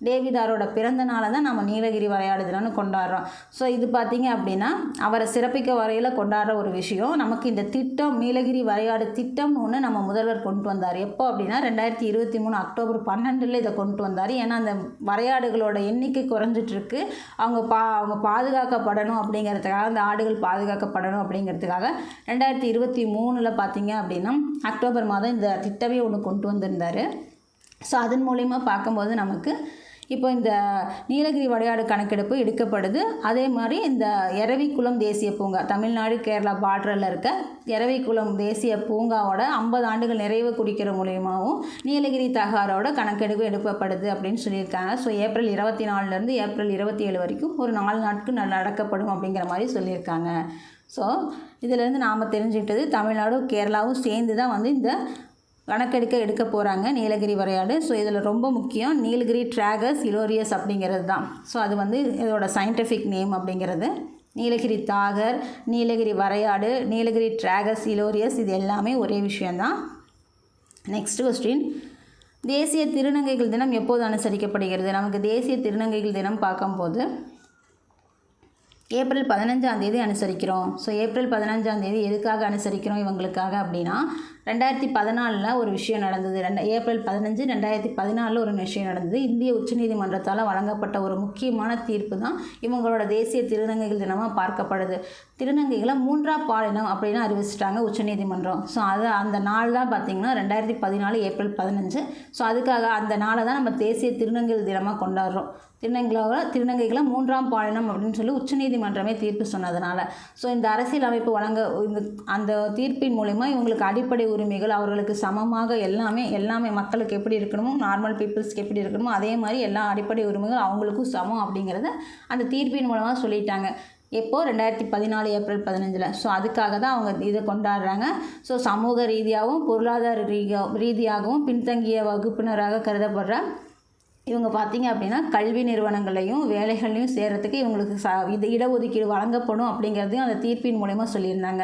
டேவிதாரோட பிறந்த நாளை தான் நம்ம நீலகிரி வரையாடு தினம்னு கொண்டாடுறோம். ஸோ இது பார்த்திங்க அப்படின்னா அவரை சிறப்பிக்க வரையில் கொண்டாடுற ஒரு விஷயம். நமக்கு இந்த திட்டம் நீலகிரி வரையாடு திட்டம்னு ஒன்று நம்ம முதல்வர் கொண்டு வந்தார். எப்போ அப்படின்னா 2023 அக்டோபர் 12 இதை கொண்டு வந்தார். ஏன்னா அந்த வரையாடுகளோட எண்ணிக்கை குறைஞ்சிட்ருக்கு, அவங்க பாதுகாக்கப்படணும் அப்படிங்கிறதுக்காக, அந்த ஆடுகள் பாதுகாக்கப்படணும் அப்படிங்கிறதுக்காக 2023 பார்த்திங்க அப்படின்னா அக்டோபர் மாதம் இந்த திட்டமே ஒன்று கொண்டு வந்திருந்தார். ஸோ அதன் மூலிமா பார்க்கும்போது நமக்கு இப்போ இந்த நீலகிரி வரையாடு கணக்கெடுப்பு எடுக்கப்படுது. அதே மாதிரி இந்த எரவிக்குளம் தேசிய பூங்கா, தமிழ்நாடு கேரளா பார்டரில் இருக்க எரவிக்குளம் தேசிய பூங்காவோட 50 ஆண்டுகள் நிறைவு குறிக்கிற மூலியமாகவும் நீலகிரி தகாரோட கணக்கெடுப்பு எடுக்கப்படுது அப்படின்னு சொல்லியிருக்காங்க. ஸோ ஏப்ரல் 24 ஏப்ரல் 27 வரைக்கும் ஒரு 4 நாட்கள் நடக்கப்படும் அப்படிங்கிற மாதிரி சொல்லியிருக்காங்க. ஸோ இதிலேருந்து நாம் தெரிஞ்சுக்கிட்டது தமிழ்நாடும் கேரளாவும் சேர்ந்து தான் வந்து இந்த எடுக்க போகிறாங்க நீலகிரி வரையாடு. ஸோ இதில் ரொம்ப முக்கியம் நீலகிரி ட்ராகஸ் இலோரியஸ் அப்படிங்கிறது தான். ஸோ அது வந்து இதோட சயின்டிஃபிக் நேம் அப்படிங்கிறது. நீலகிரி தாகர், நீலகிரி வரையாடு, நீலகிரி ட்ராகஸ் இலோரியஸ் இது எல்லாமே ஒரே விஷயந்தான். நெக்ஸ்ட் கொஸ்டின், தேசிய திருநங்கைகள் தினம் எப்போது அனுசரிக்கப்படுகிறது? நமக்கு தேசிய திருநங்கைகள் தினம் பார்க்கும்போது ஏப்ரல் 15 அனுசரிக்கிறோம். ஸோ ஏப்ரல் 15 எதுக்காக அனுசரிக்கிறோம் இவங்களுக்காக அப்படின்னா 2014 ஒரு விஷயம் நடந்தது. ஏப்ரல் 15 2014 ஒரு விஷயம் நடந்தது. இந்திய உச்சநீதிமன்றத்தால் வழங்கப்பட்ட ஒரு முக்கியமான தீர்ப்பு தான் இவங்களோட தேசிய திருநங்கைகள் தினமாக பார்க்கப்படுது. திருநங்கைகளை 3ஆம் பாலினம் அப்படின்னு அறிவிச்சிட்டாங்க உச்சநீதிமன்றம். ஸோ அந்த நாள் தான் பார்த்திங்கன்னா 2014 ஏப்ரல் 15. ஸோ அதுக்காக அந்த நாளை தான் நம்ம தேசிய திருநங்கைகள் தினமாக கொண்டாடுறோம். திருநங்கைகளை 3ஆம் பாலினம் அப்படின்னு சொல்லி உச்சநீதிமன்றமே தீர்ப்பு சொன்னதுனால. ஸோ இந்த அரசியல் அமைப்பு அந்த தீர்ப்பின் மூலமா இவங்களுக்கு அடிப்படை உரிமைகள், அவர்களுக்கு சமமாக எல்லாமே மக்களுக்கு எப்படி இருக்கணுமோ, நார்மல் பீப்புள்ஸ்க்கு எப்படி இருக்கணுமோ அதே மாதிரி எல்லா அடிப்படை உரிமைகள் அவங்களுக்கும் சமம் அப்படிங்கிறத அந்த தீர்ப்பின் மூலமாக சொல்லிட்டாங்க. எப்போது 2014 ஏப்ரல் 15. ஸோ அதுக்காக தான் அவங்க இதை கொண்டாடுறாங்க. ஸோ சமூக ரீதியாகவும் பொருளாதார ரீதியாகவும் பின்தங்கிய வகுப்பினராக கருதப்படுற இவங்க பார்த்திங்க அப்படின்னா கல்வி நிறுவனங்களையும் வேலைகளையும் சேர்கிறதுக்கு இவங்களுக்கு இடஒதுக்கீடு வழங்கப்படும் அப்படிங்கிறதையும் அந்த தீர்ப்பின் மூலமா சொல்லியிருந்தாங்க.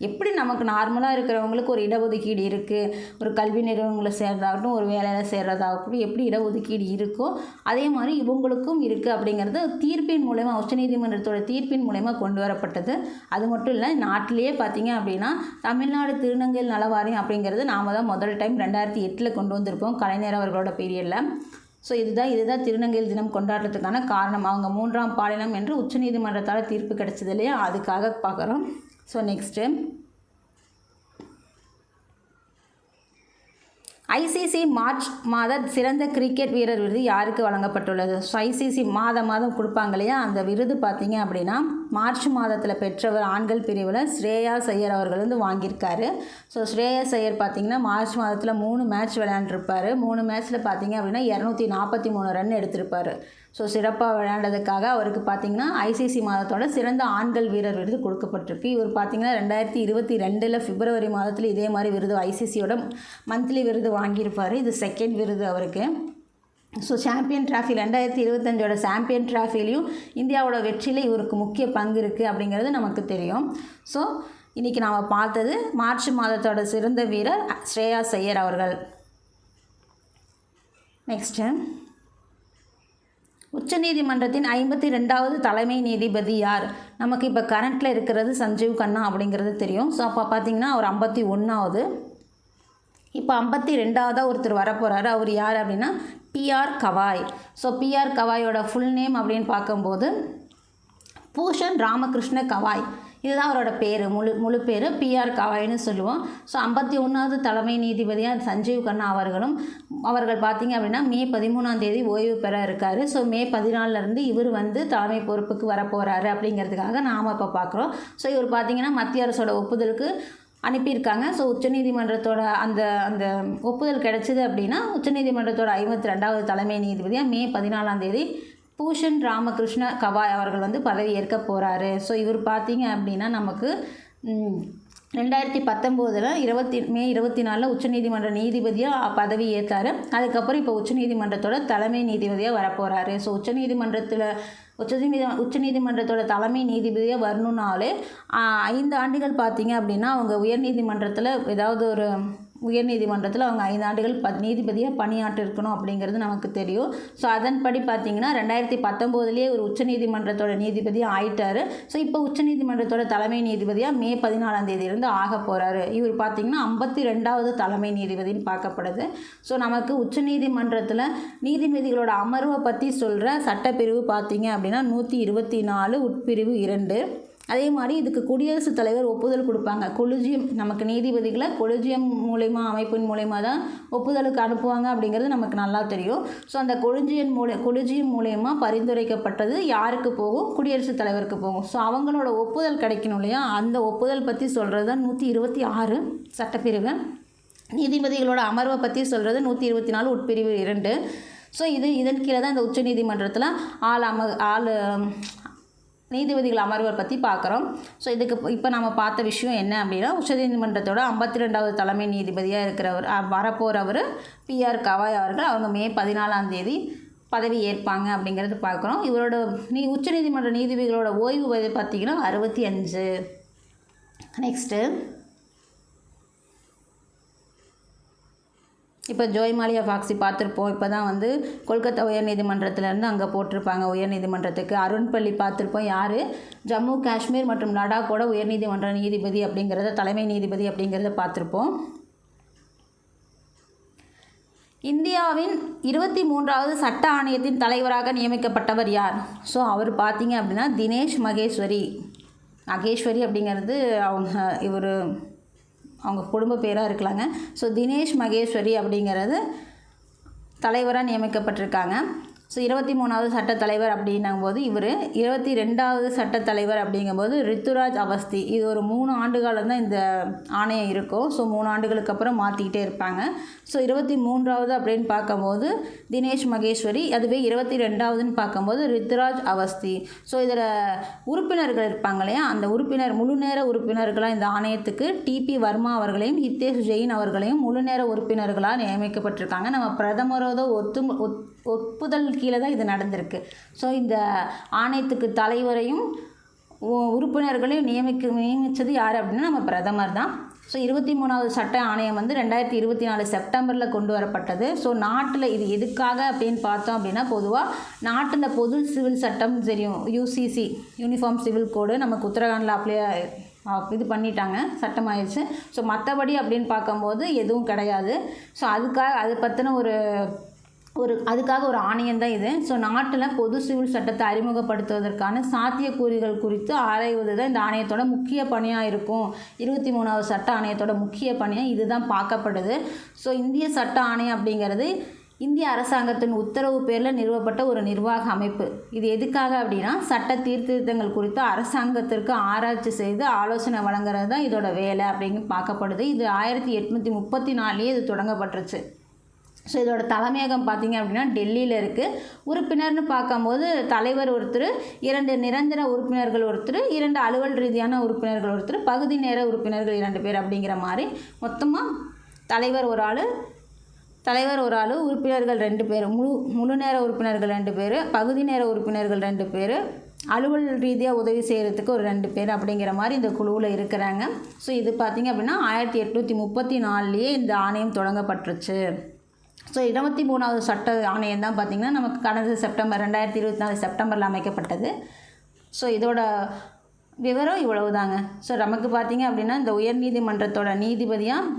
எப்படி நமக்கு நார்மலாக இருக்கிறவங்களுக்கு ஒரு இடஒதுக்கீடு இருக்குது, ஒரு கல்வி நிறுவனங்களை சேர்றதாகட்டும் ஒரு வேலையில் சேர்றதாகட்டும் எப்படி இடஒதுக்கீடு இருக்கோ அதே மாதிரி இவங்களுக்கும் இருக்குது அப்படிங்கிறது தீர்ப்பின் மூலமா உச்சநீதிமன்றத்தோட தீர்ப்பின் மூலமா கொண்டு வரப்பட்டது. அது மட்டும் இல்லை, நாட்டிலேயே பார்த்திங்க அப்படின்னா தமிழ்நாடு திருநங்கைகள் நலவாரியம் அப்படிங்கிறது நாம் தான் முதல் டைம் 2008 கொண்டு வந்திருப்போம் கலைஞர் அவர்களோட பீரியடில். ஸோ இதுதான் திருநங்கைகள் தினம் கொண்டாடுறதுக்கான காரணம். அவங்க 3ஆம் பாலினம் என்று உச்சநீதிமன்றத்தால் தீர்ப்பு கிடைச்சது இல்லையா, அதுக்காக பார்க்குறோம். ஸோ நெக்ஸ்ட்டு, ஐசிசி மார்ச் மாத சிறந்த கிரிக்கெட் வீரர் விருது யாருக்கு வழங்கப்பட்டுள்ளது? ஸோ ஐசிசி மாதம் கொடுப்பாங்க இல்லையா, அந்த விருது பார்த்திங்க அப்படின்னா மார்ச் மாதத்தில் பெற்றவர் ஆண்கள் பிரிவில் ஸ்ரேயாஸ் ஐயர் அவர்கள் வந்து வாங்கியிருக்காரு. ஸோ ஸ்ரேயாஸ் ஐயர் பார்த்திங்கன்னா மார்ச் மாதத்தில் 3 மேட்ச் விளையாண்டுருப்பார். 3 மேட்ச்சில் பார்த்திங்க அப்படின்னா 243 ரன் எடுத்திருப்பார். ஸோ சிறப்பாக விளையாண்டதுக்காக அவருக்கு பார்த்திங்கன்னா ஐசிசி மாதத்தோட சிறந்த ஆண்கள் வீரர் விருது கொடுக்கப்பட்டிருக்கு. இவர் பார்த்திங்கன்னா 2022 பிப்ரவரி மாதத்தில் இதே மாதிரி விருது ஐசிசியோட மந்த்லி விருது வாங்கியிருப்பார். இது செகண்ட் விருது அவருக்கு. ஸோ சாம்பியன் டிராஃபி 2025 சாம்பியன் டிராஃபிலையும் இந்தியாவோட வெற்றியில் இவருக்கு முக்கிய பங்கு இருக்குது அப்படிங்கிறது நமக்கு தெரியும். ஸோ இன்றைக்கி நாம் பார்த்தது மார்ச் மாதத்தோட சிறந்த வீரர் ஸ்ரேயாஸ் ஐயர் அவர்கள். நெக்ஸ்ட்டு, உச்சநீதிமன்றத்தின் 52வது தலைமை நீதிபதி யார்? நமக்கு இப்போ கரண்ட்டில் இருக்கிறது சஞ்சீவ் கண்ணா அப்படிங்கிறது தெரியும். ஸோ அப்போ பார்த்திங்கன்னா அவர் 51வது. இப்போ 52வதாக ஒருத்தர் வரப்போகிறாரு. அவர் யார் அப்படின்னா பிஆர் கவாய். ஸோ பிஆர் கவாயோட ஃபுல் நேம் அப்படின்னு பார்க்கும்போது பூஷன் ராமகிருஷ்ண கவாய். இதுதான் அவரோட பேர், முழு பேர் பிஆர் கவாய்னு சொல்லுவோம். ஸோ 51வது தலைமை நீதிபதியாக சஞ்சீவ் கண்ணா அவர்கள் பார்த்திங்க அப்படின்னா மே 13 ஓய்வு பெற இருக்கார். ஸோ மே 14 இவர் வந்து தலைமை பொறுப்புக்கு வரப்போகிறாரு அப்படிங்கிறதுக்காக நாம் இப்போ பார்க்குறோம். ஸோ இவர் பார்த்திங்கன்னா மத்திய அரசோட ஒப்புதலுக்கு அனுப்பியிருக்காங்க. ஸோ உச்சநீதிமன்றத்தோட அந்த ஒப்புதல் கிடைச்சிது அப்படின்னா உச்சநீதிமன்றத்தோட 52வது தலைமை நீதிபதியாக மே 14 பூஷன் ராமகிருஷ்ண கவாய் அவர்கள் வந்து பதவி ஏற்க போகிறாரு. ஸோ இவர் பார்த்திங்க அப்படின்னா நமக்கு 2019 மே 24 உச்சநீதிமன்ற நீதிபதியாக பதவி ஏற்றார். அதுக்கப்புறம் இப்போ உச்சநீதிமன்றத்தோட தலைமை நீதிபதியாக வரப்போகிறாரு. ஸோ உச்சநீதிமன்றத்தோட தலைமை நீதிபதியாக வரணுன்னாலே 5 ஆண்டுகள் பார்த்திங்க அப்படின்னா அவங்க உயர்நீதிமன்றத்தில் அவங்க 5 ஆண்டுகள் நீதிபதியாக பணியாற்றிருக்கணும் அப்படிங்கிறது நமக்கு தெரியும். ஸோ அதன்படி பார்த்திங்கன்னா 2019 ஒரு உச்சநீதிமன்றத்தோட நீதிபதியாக ஆயிட்டார். ஸோ இப்போ உச்சநீதிமன்றத்தோட தலைமை நீதிபதியாக மே 14 ஆக போகிறாரு. இவர் பார்த்திங்கன்னா 52வது தலைமை நீதிபதினு பார்க்கப்படுது. ஸோ நமக்கு உச்சநீதிமன்றத்தில் நீதிபதிகளோட அமர்வை பற்றி சொல்கிற சட்டப்பிரிவு பார்த்திங்க அப்படின்னா 124 உட்பிரிவு 2. அதே மாதிரி இதுக்கு குடியரசுத் தலைவர் ஒப்புதல் கொடுப்பாங்க. கொலிஜியம் நமக்கு நீதிபதிகளை கொலிஜியம் மூலயமா அமைப்பின் மூலயமா தான் ஒப்புதலுக்கு அனுப்புவாங்க அப்படிங்கிறது நமக்கு நல்லா தெரியும். ஸோ அந்த கொலிஜியம் மூலயமா பரிந்துரைக்கப்பட்டது யாருக்கு போகும்? குடியரசுத் தலைவருக்கு போகும். ஸோ அவங்களோட ஒப்புதல் கிடைக்கணும் இல்லையா? அந்த ஒப்புதல் பற்றி சொல்கிறது தான் 126 சட்டப்பிரிவு. நீதிபதிகளோட அமர்வை பற்றி சொல்கிறது 124 உட்பிரிவு 2. ஸோ இதன் கீழே தான் இந்த உச்சநீதிமன்றத்தில் நீதிபதிகள் அமர்வை பற்றி பார்க்குறோம். ஸோ இதுக்கு இப்போ நம்ம பார்த்த விஷயம் என்ன அப்படின்னா, உச்சநீதிமன்றத்தோட 52வது தலைமை நீதிபதியாக இருக்கிறவர் வரப்போகிறவர் PR கவாய் அவர்கள். அவங்க மே 14ஆம் தேதி பதவி ஏற்பாங்க அப்படிங்கிறது பார்க்குறோம். இவரோட உச்சநீதிமன்ற நீதிபதிகளோட ஓய்வு வயது பார்த்திங்கன்னா 65. நெக்ஸ்ட்டு இப்போ ஜோய்மாலியா ஃபாக்ஸி பார்த்துருப்போம். இப்போ தான் வந்து கொல்கத்தா உயர்நீதிமன்றத்திலேருந்து அங்கே போட்டிருப்பாங்க உயர்நீதிமன்றத்துக்கு. அருண்பள்ளி பார்த்துருப்போம். யார்? ஜம்மு காஷ்மீர் மற்றும் லடாக்கோட உயர்நீதிமன்ற நீதிபதி அப்படிங்கிறத, தலைமை நீதிபதி அப்படிங்கிறத பார்த்துருப்போம். இந்தியாவின் 23வது சட்ட ஆணையத்தின் தலைவராக நியமிக்கப்பட்டவர் யார்? ஸோ அவர் பார்த்தீங்க அப்படின்னா தினேஷ் மகேஸ்வரி அப்படிங்கிறது அவங்க குடும்ப பேராக இருக்கலாங்க. ஸோ தினேஷ் மகேஸ்வரி அப்படிங்கிறது தலைவராக நியமிக்கப்பட்டிருக்காங்க. ஸோ 23வது சட்டத்தலைவர் அப்படிங்கும்போது இவர், 22வது சட்டத்தலைவர் அப்படிங்கும்போது ரித்துராஜ் அவஸ்தி. இது ஒரு 3 ஆண்டுகாலம் தான் இந்த ஆணையம் இருக்கும். ஸோ 3 ஆண்டுகளுக்கு அப்புறம் மாற்றிக்கிட்டே இருப்பாங்க. ஸோ 23வது அப்படின்னு பார்க்கும்போது தினேஷ் மகேஸ்வரி, அதுவே 22வதுன்னு பார்க்கும்போது ரித்துராஜ் அவஸ்தி. ஸோ இதில் உறுப்பினர்கள் இருப்பாங்க இல்லையா, அந்த முழு நேர உறுப்பினர்களாக இந்த ஆணையத்துக்கு TP வர்மா அவர்களையும் ஹிதேஷ் ஜெயின் அவர்களையும் முழு நேர உறுப்பினர்களாக நியமிக்கப்பட்டிருக்காங்க. நம்ம பிரதமரோட ஒப்புதல் கீழே தான் இது நடந்திருக்கு. ஸோ இந்த ஆணையத்துக்கு தலைவரையும் உறுப்பினர்களையும் நியமித்தது யார் அப்படின்னா நம்ம பிரதமர் தான். ஸோ 23வது சட்ட ஆணையம் வந்து 2024 செப்டம்பரில் கொண்டு வரப்பட்டது. ஸோ நாட்டில் இது எதுக்காக அப்படின்னு பார்த்தோம் அப்படின்னா, பொதுவாக நாட்டில் பொது சிவில் சட்டம் தெரியும், UCC யூனிஃபார்ம் சிவில் கோடு நமக்கு உத்தரகாண்டில் இது பண்ணிட்டாங்க, சட்டமாயிடுச்சு. ஸோ மற்றபடி அப்படின்னு பார்க்கும்போது எதுவும் கிடையாது. ஸோ அதை பற்றின அதுக்காக ஒரு ஆணையம் தான் இது. ஸோ நாட்டில் பொது சிவில் சட்டத்தை அறிமுகப்படுத்துவதற்கான சாத்தியக்கூறுகள் குறித்து ஆராய்வது தான் இந்த ஆணையத்தோட முக்கிய பணியாக இருக்கும். 23வது சட்ட ஆணையத்தோட முக்கிய பணியாக இதுதான் பார்க்கப்படுது. ஸோ இந்திய சட்ட ஆணையம் அப்படிங்கிறது இந்திய அரசாங்கத்தின் உத்தரவு பேரில் நிறுவப்பட்ட ஒரு நிர்வாக அமைப்பு. இது எதுக்காக அப்படின்னா, சட்ட சீர்திருத்தங்கள் குறித்து அரசாங்கத்திற்கு ஆராய்ச்சி செய்து ஆலோசனை வழங்குறது தான் இதோட வேலை அப்படின்னு பார்க்கப்படுது. இது 1834 இது தொடங்கப்பட்டுருச்சு. ஸோ இதோட தலைமையகம் பார்த்திங்க அப்படின்னா டெல்லியில் இருக்குது. உறுப்பினர்னு பார்க்கும்போது தலைவர் ஒருத்தர், 2 நிரந்தர உறுப்பினர்கள் ஒருத்தர், 2 அலுவல் ரீதியான உறுப்பினர்கள் ஒருத்தர், பகுதி நேர உறுப்பினர்கள் 2 பேர் அப்படிங்கிற மாதிரி மொத்தமாக தலைவர் ஒரு ஆள், உறுப்பினர்கள் 2 பேர், முழு நேர உறுப்பினர்கள் 2 பேர், பகுதி நேர உறுப்பினர்கள் 2 பேர், அலுவல் ரீதியாக உதவி செய்கிறதுக்கு ஒரு 2 பேர் அப்படிங்கிற மாதிரி இந்த குழுவில் இருக்கிறாங்க. ஸோ இது பார்த்திங்க அப்படின்னா 1834 இந்த ஆணையம் தொடங்கப்பட்டுருச்சு. ஸோ 23வது சட்ட ஆணையம் தான் பார்த்திங்கன்னா நமக்கு கடந்த 2024 செப்டம்பரில் அமைக்கப்பட்டது. ஸோ இதோட விவரம் இவ்வளவு தாங்க. ஸோ நமக்கு பார்த்திங்க அப்படின்னா இந்த உயர்நீதிமன்றத்தோட நீதிபதியாக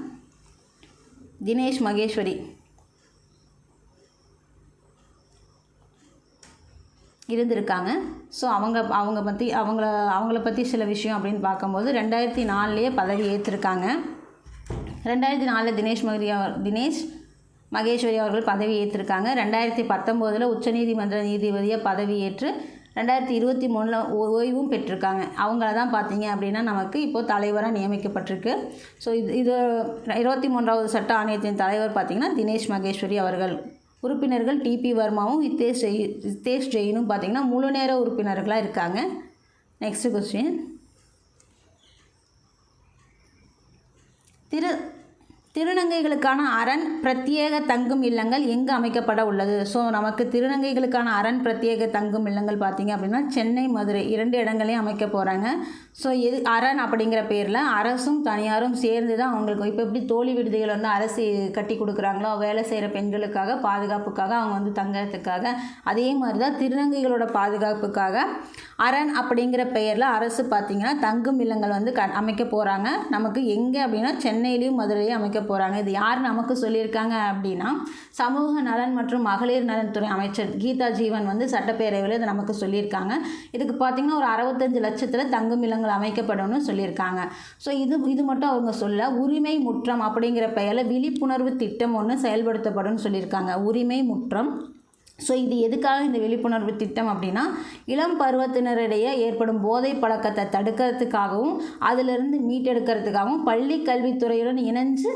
தினேஷ் மகேஸ்வரி இருந்திருக்காங்க. ஸோ அவங்கள பற்றி சில விஷயம் அப்படின்னு பார்க்கும்போது 2004 பதவி ஏற்றிருக்காங்க. 2004 தினேஷ் மகேஸ்வரி அவர்கள் பதவி ஏற்றிருக்காங்க. 2019 உச்சநீதிமன்ற நீதிபதியாக பதவி ஏற்று 2023 ஓய்வும் பெற்றிருக்காங்க. அவங்கள தான் பார்த்தீங்க அப்படின்னா நமக்கு இப்போது தலைவராக நியமிக்கப்பட்டிருக்கு. ஸோ இது 23வது சட்ட ஆணையத்தின் தலைவர் பார்த்திங்கன்னா தினேஷ் மகேஸ்வரி அவர்கள். உறுப்பினர்கள் TP வர்மாவும் ஹிதேஷ் ஜெயினும் பார்த்திங்கன்னா முழு நேர உறுப்பினர்களாக இருக்காங்க. நெக்ஸ்ட் கொஸ்டின், திருநங்கைகளுக்கான அரண் பிரத்யேக தங்கும் இல்லங்கள் எங்கு அமைக்கப்பட உள்ளது? ஸோ நமக்கு திருநங்கைகளுக்கான அரண் பிரத்யேக தங்கும் இல்லங்கள் பார்த்திங்க அப்படின்னா சென்னை, மதுரை 2 இடங்களையும் அமைக்க போகிறாங்க. ஸோ அரண் அப்படிங்கிற பேரில் அரசும் தனியாரும் சேர்ந்து தான் அவங்களுக்கு இப்போ எப்படி தோழி விடுதிகள் வந்து அரசு கட்டி கொடுக்குறாங்களோ வேலை செய்கிற பெண்களுக்காக பாதுகாப்புக்காக அவங்க வந்து தங்கறதுக்காக, அதே மாதிரி தான் திருநங்கைகளோட பாதுகாப்புக்காக அரண் அப்படிங்கிற பெயரில் அரசு பார்த்திங்கன்னா தங்கும் இல்லங்கள் வந்து அமைக்க போகிறாங்க. நமக்கு எங்கே அப்படின்னா சென்னையிலையும் மதுரையிலையும் அமைக்க போகிறாங்க. இது யார் நமக்கு சொல்லியிருக்காங்க அப்படின்னா சமூக நலன் மற்றும் மகளிர் நலன்துறை அமைச்சர் கீதா ஜீவன் வந்து சட்டப்பேரவையில் இதை நமக்கு சொல்லியிருக்காங்க. இதுக்கு பார்த்திங்கன்னா ஒரு 65 லட்சத்தில் தங்கும் இல்லங்கள் அமைக்கப்படணும்னு சொல்லியிருக்காங்க. ஸோ இது மட்டும் அவங்க சொல்ல உரிமை முற்றம் அப்படிங்கிற பெயரில் விழிப்புணர்வு திட்டம் ஒன்று செயல்படுத்தப்படும்னு சொல்லியிருக்காங்க. உரிமை முற்றம். ஸோ இது எதுக்காக இந்த விழிப்புணர்வு திட்டம் அப்படின்னா இளம் பருவத்தினரிடையே ஏற்படும் போதை பழக்கத்தை தடுக்கிறதுக்காகவும் அதிலிருந்து மீட்டெடுக்கிறதுக்காகவும் பள்ளி கல்வித்துறையுடன் இணைஞ்சு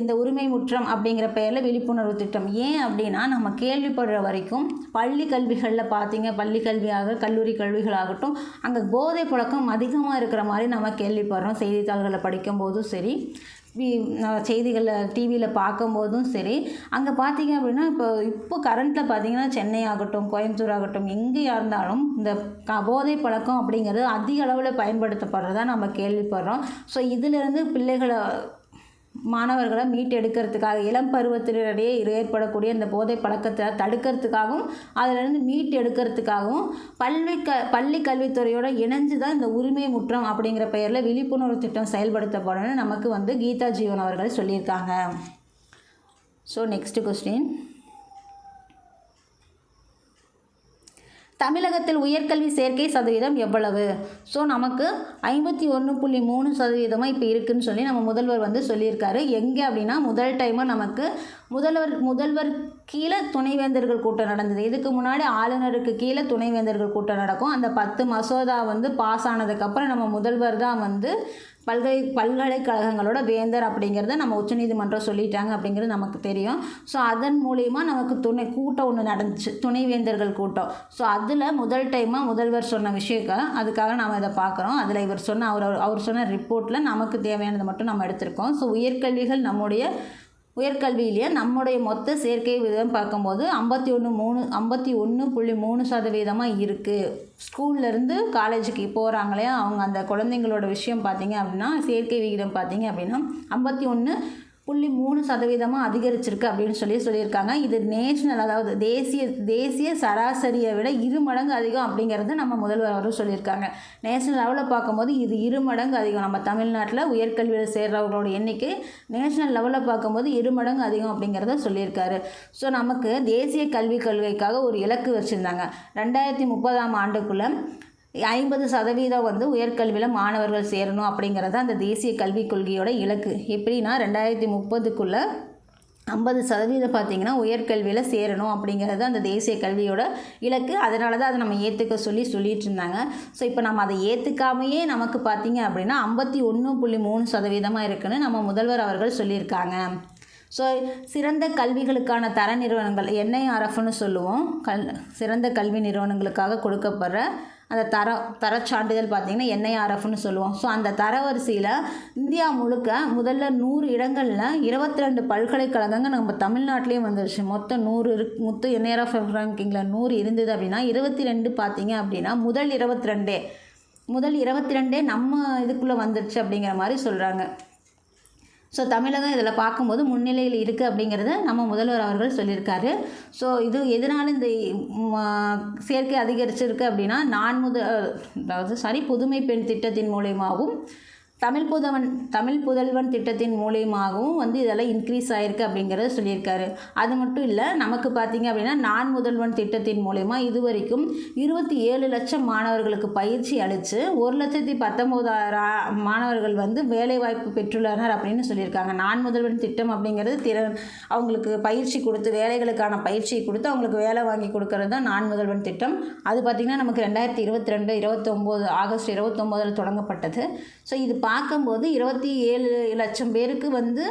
இந்த உரிமை முற்றம் அப்படிங்கிற பெயரில் விழிப்புணர்வு திட்டம். ஏன் அப்படின்னா நம்ம கேள்விப்படுற வரைக்கும் பள்ளி கல்விகளில் பார்த்தீங்க, பள்ளி கல்வியாக கல்லூரி கல்விகளாகட்டும், அங்கே போதை பழக்கம் அதிகமாக இருக்கிற மாதிரி நம்ம கேள்விப்படுறோம். செய்தித்தாள்களை படிக்கும்போதும் சரி, செய்திகளில் டிவியில் பார்க்கும்போதும் சரி, அங்கே பார்த்தீங்க அப்படின்னா இப்போ கரண்ட்டில் பார்த்தீங்கன்னா சென்னை ஆகட்டும், கோயம்புத்தூர் ஆகட்டும், எங்கேயா இருந்தாலும் இந்த போதை பழக்கம் அப்படிங்கிறது அதிக அளவில் பயன்படுத்தப்படுறதா நம்ம கேள்விப்படுறோம். ஸோ இதிலிருந்து மாணவர்களை மீட்டெடுக்கிறதுக்காக இளம் பருவத்தினரிடையே ஏற்படக்கூடிய இந்த போதை பழக்கத்தை தடுக்கிறதுக்காகவும் அதிலிருந்து மீட்டெடுக்கிறதுக்காகவும் பள்ளி கல்வித்துறையோடு இணைஞ்சு தான் இந்த உரிமை முற்றம் அப்படிங்கிற பெயரில் விழிப்புணர்வு திட்டம் செயல்படுத்தப்படணும்னு நமக்கு வந்து கீதா ஜீவன் அவர்கள் சொல்லியிருக்காங்க. ஸோ நெக்ஸ்ட் கொஸ்டின், தமிழகத்தில் உயர்கல்வி சேர்க்கை சதவீதம் எவ்வளவு? ஸோ நமக்கு 51.3% இப்போ இருக்குதுன்னு சொல்லி நம்ம முதல்வர் வந்து சொல்லியிருக்காரு. எங்கே அப்படின்னா முதல் டைமாக நமக்கு முதல்வர் கீழே துணைவேந்தர்கள் கூட்டம் நடந்தது. இதுக்கு முன்னாடி ஆளுநருக்கு கீழே துணைவேந்தர்கள் கூட்டம் நடக்கும். அந்த 10 மசோதா வந்து பாஸ் ஆனதுக்கப்புறம் நம்ம முதல்வர் தான் வந்து பல்கலைக்கழகங்களோட வேந்தர் அப்படிங்கிறத நம்ம உச்சநீதிமன்றம் சொல்லிட்டாங்க அப்படிங்கிறது நமக்கு தெரியும். ஸோ அதன் மூலயமா நமக்கு கூட்டம் ஒன்று நடந்துச்சு, துணைவேந்தர்கள் கூட்டம். ஸோ அதில் முதல் டைமாக முதல்வர் சொன்ன விஷயம், அதுக்காக நாம் இதை பார்க்குறோம். அதில் அவர் சொன்ன ரிப்போர்ட்டில் நமக்கு தேவையானதை மட்டும் நம்ம எடுத்திருக்கோம். ஸோ உயர்கல்வியிலேயே நம்முடைய மொத்த சேர்க்கை விதம் பார்க்கும்போது 51.3% இருக்குது. ஸ்கூல்லேருந்து காலேஜுக்கு போகிறாங்களே அவங்க அந்த குழந்தைங்களோட விஷயம் பார்த்திங்க அப்படின்னா சேர்க்கை விகிதம் பார்த்திங்க அப்படின்னா 51.3% அதிகரிச்சிருக்கு அப்படின்னு சொல்லியிருக்காங்க. இது நேஷ்னல், அதாவது தேசிய சராசரியை விட 2 மடங்கு அதிகம் அப்படிங்கிறது நம்ம முதல்வர் அவரும் சொல்லியிருக்காங்க. நேஷ்னல் லெவலில் பார்க்கும்போது இது 2 மடங்கு அதிகம். நம்ம தமிழ்நாட்டில் உயர்கல்வியில் சேர்றவங்களோட எண்ணிக்கை நேஷ்னல் லெவலில் பார்க்கும்போது 2 மடங்கு அதிகம் அப்படிங்கிறத சொல்லியிருக்காரு. ஸோ நமக்கு தேசிய கல்விக் கொள்கைக்காக ஒரு இலக்கு வச்சுருந்தாங்க. 2030ஆம் ஆண்டுக்குள்ளே 50% வந்து உயர்கல்வியில் மாணவர்கள் சேரணும் அப்படிங்கிறது அந்த தேசிய கல்விக் கொள்கையோட இலக்கு. எப்படின்னா 2030க்குள்ளே 50% பார்த்திங்கன்னா உயர்கல்வியில் சேரணும் அப்படிங்கிறது அந்த தேசிய கல்வியோட இலக்கு. அதனால தான் அதை நம்ம ஏற்றுக்க சொல்லிட்டு இருந்தாங்க. ஸோ இப்போ நம்ம அதை ஏற்றுக்காமையே நமக்கு பார்த்திங்க அப்படின்னா 51.3% இருக்குன்னு நம்ம முதல்வர் அவர்கள் சொல்லியிருக்காங்க. ஸோ சிறந்த கல்விகளுக்கான தர நிறுவனங்கள் NIRFன்னு சொல்லுவோம். சிறந்த கல்வி நிறுவனங்களுக்காக கொடுக்கப்படுற அந்த தரச் சான்றிதழ் பார்த்திங்கன்னா NIRFன்னு சொல்லுவோம். ஸோ அந்த தரவரிசையில் இந்தியா முழுக்க முதல்ல 100 இடங்களில் 22 பல்கலைக்கழகங்கள் நம்ம தமிழ்நாட்டிலேயும் வந்துருச்சு. மொத்தம் 100 NIRF ரேங்கிங்கில் 100 இருந்தது அப்படின்னா 22 பார்த்திங்க அப்படின்னா முதல் 22 நம்ம இதுக்குள்ளே வந்துருச்சு அப்படிங்கிற மாதிரி சொல்கிறாங்க. ஸோ தமிழகம் இதில் பார்க்கும்போது முன்னிலையில் இருக்குது அப்படிங்கிறத நம்ம முதல்வர் அவர்கள் சொல்லியிருக்காரு. ஸோ இது எதனால் இந்த சேர்க்கை அதிகரிச்சிருக்கு அப்படின்னா புதுமை பெண் திட்டத்தின் மூலயமாகவும் தமிழ் புதல்வன் திட்டத்தின் மூலியமாகவும் வந்து இதெல்லாம் இன்க்ரீஸ் ஆகிருக்கு அப்படிங்கிறத சொல்லியிருக்காரு. அது மட்டும் இல்லை, நமக்கு பார்த்திங்க அப்படின்னா நான் முதல்வன் திட்டத்தின் மூலயமா இதுவரைக்கும் 27 லட்சம் மாணவர்களுக்கு பயிற்சி அளித்து 1,19,000 மாணவர்கள் வந்து வேலைவாய்ப்பு பெற்றுள்ளனர் அப்படின்னு சொல்லியிருக்காங்க. நான் முதல்வன் திட்டம் அப்படிங்கிறது அவங்களுக்கு பயிற்சி கொடுத்து, வேலைகளுக்கான பயிற்சியை கொடுத்து அவங்களுக்கு வேலை வாங்கி கொடுக்கறது தான் நான் முதல்வன் திட்டம். அது பார்த்திங்கன்னா நமக்கு 2022 ஆகஸ்ட் 29 தொடங்கப்பட்டது. ஸோ இது பார்க்கும்போது 27 லட்சம் பேருக்கு வந்து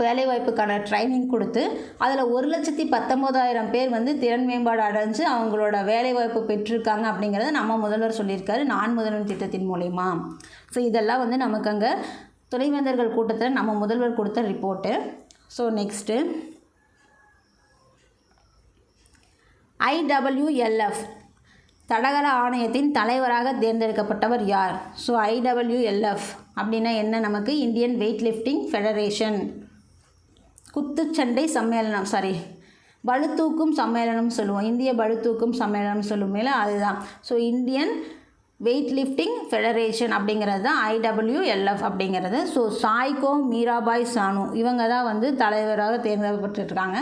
வேலைவாய்ப்புக்கான ட்ரைனிங் கொடுத்து அதில் 1,19,000 பேர் வந்து திறன் மேம்பாடு அடைஞ்சு அவங்களோட வேலைவாய்ப்பு பெற்றிருக்காங்க அப்படிங்கிறத நம்ம முதல்வர் சொல்லியிருக்காரு நான் முதல்வன் திட்டத்தின் மூலயமா. ஸோ இதெல்லாம் வந்து நமக்கு அங்கே துணைவேந்தர்கள் கூட்டத்தில் நம்ம முதல்வர் கொடுத்த ரிப்போர்ட்டு. ஸோ நெக்ஸ்ட்டு IWLF தடகள ஆணையத்தின் தலைவராக தேர்ந்தெடுக்கப்பட்டவர் யார்? ஸோ IWLF அப்படின்னா என்ன? நமக்கு இந்தியன் வெயிட் லிஃப்டிங் ஃபெடரேஷன் குத்துச்சண்டை சம்மேளனம் பளுதூக்கும் சம்மேளனம் சொல்லுவோம், இந்திய பளுதூக்கும் சம்மேளனம் சொல்லுவோம் அதுதான். So Indian weight lifting federation அப்படிங்கிறது தான் IWLF அப்படிங்கிறது. ஸோ சாய்கோ மீராபாய் சானு இவங்க தான் வந்து தலைவராக தேர்ந்தெடுக்கப்பட்டிருக்காங்க.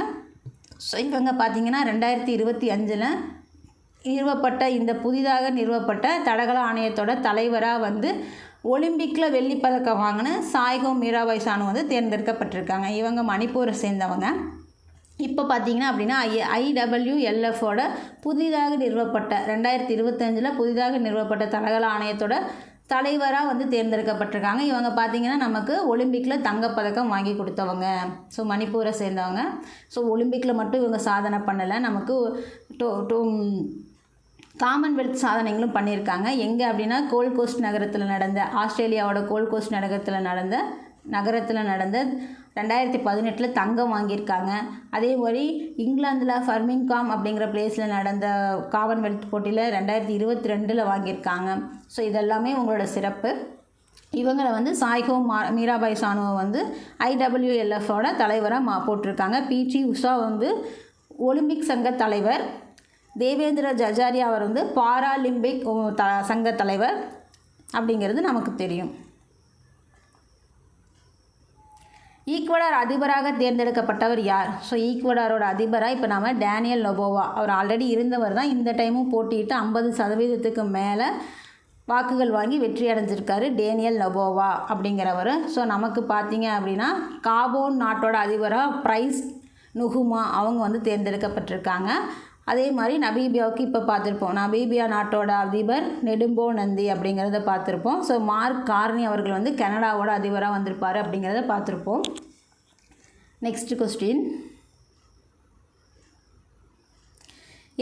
ஸோ இவங்க பார்த்திங்கன்னா 2025 புதிதாக நிறுவப்பட்ட தடகள ஆணையத்தோட தலைவராக வந்து ஒலிம்பிக்கில் வெள்ளிப்பதக்கம் வாங்கின சாய்கோ மீராபாய் சானு வந்து தேர்ந்தெடுக்கப்பட்டிருக்காங்க. இவங்க மணிப்பூரை சேர்ந்தவங்க. இப்போ பார்த்திங்கன்னா அப்படின்னா IWLFோட புதிதாக நிறுவப்பட்ட 2025 புதிதாக நிறுவப்பட்ட தடகள ஆணையத்தோட தலைவராக வந்து தேர்ந்தெடுக்கப்பட்டிருக்காங்க. இவங்க பார்த்திங்கன்னா நமக்கு ஒலிம்பிக்கில் தங்கப்பதக்கம் வாங்கி கொடுத்தவங்க. ஸோ மணிப்பூரை சேர்ந்தவங்க. ஸோ ஒலிம்பிக்கில் மட்டும் இவங்க சாதனை பண்ணலை, நமக்கு காமன்வெல்த் சாதனைகளும் பண்ணியிருக்காங்க. எங்கே அப்படின்னா கோல்ட் கோஸ்ட் நகரத்தில் நடந்த ஆஸ்திரேலியாவோட கோல்ட் கோஸ்ட் நகரத்தில் நடந்த 2018 தங்கம் வாங்கியிருக்காங்க. அதே மாதிரி இங்கிலாந்தில் ஃபர்மிங்காம் அப்படிங்கிற பிளேஸில் நடந்த காமன்வெல்த் போட்டியில் 2022 வாங்கியிருக்காங்க. ஸோ இதெல்லாமே உங்களோட சிறப்பு. இவங்களை வந்து சாய்கோ மீராபாய் சானுவை வந்து IWLFோட தலைவராக போட்டிருக்காங்க. PT உஷா வந்து ஒலிம்பிக் சங்க தலைவர். தேவேந்திர ஜஜாரியா அவர் வந்து பாராலிம்பிக் சங்க தலைவர் அப்படிங்கிறது நமக்கு தெரியும். ஈக்குவடார் அதிபராக தேர்ந்தெடுக்கப்பட்டவர் யார்? ஸோ ஈக்குவடாரோட அதிபராக இப்போ நம்ம டேனியல் நொபோவா, அவர் ஆல்ரெடி இருந்தவர் தான். இந்த டைமும் போட்டியிட்டு 50% மேலே வாக்குகள் வாங்கி வெற்றி அடைஞ்சிருக்காரு டேனியல் நொபோவா அப்படிங்கிறவர். ஸோ நமக்கு பார்த்தீங்க அப்படின்னா காபோன் நாட்டோட அதிபராக பிரைஸ் நுகுமா அவங்க வந்து தேர்ந்தெடுக்கப்பட்டிருக்காங்க. அதே மாதிரி நமீபியாவுக்கு இப்போ பார்த்துருப்போம், நமீபியா நாட்டோட அதிபர் நெடும்போ நந்தி அப்படிங்கிறத பார்த்துருப்போம். ஸோ மார்க் கார்னி அவர்கள் வந்து கனடாவோட அதிபராக வந்திருப்பார் அப்படிங்கிறத பார்த்துருப்போம். நெக்ஸ்ட் கொஸ்டின்,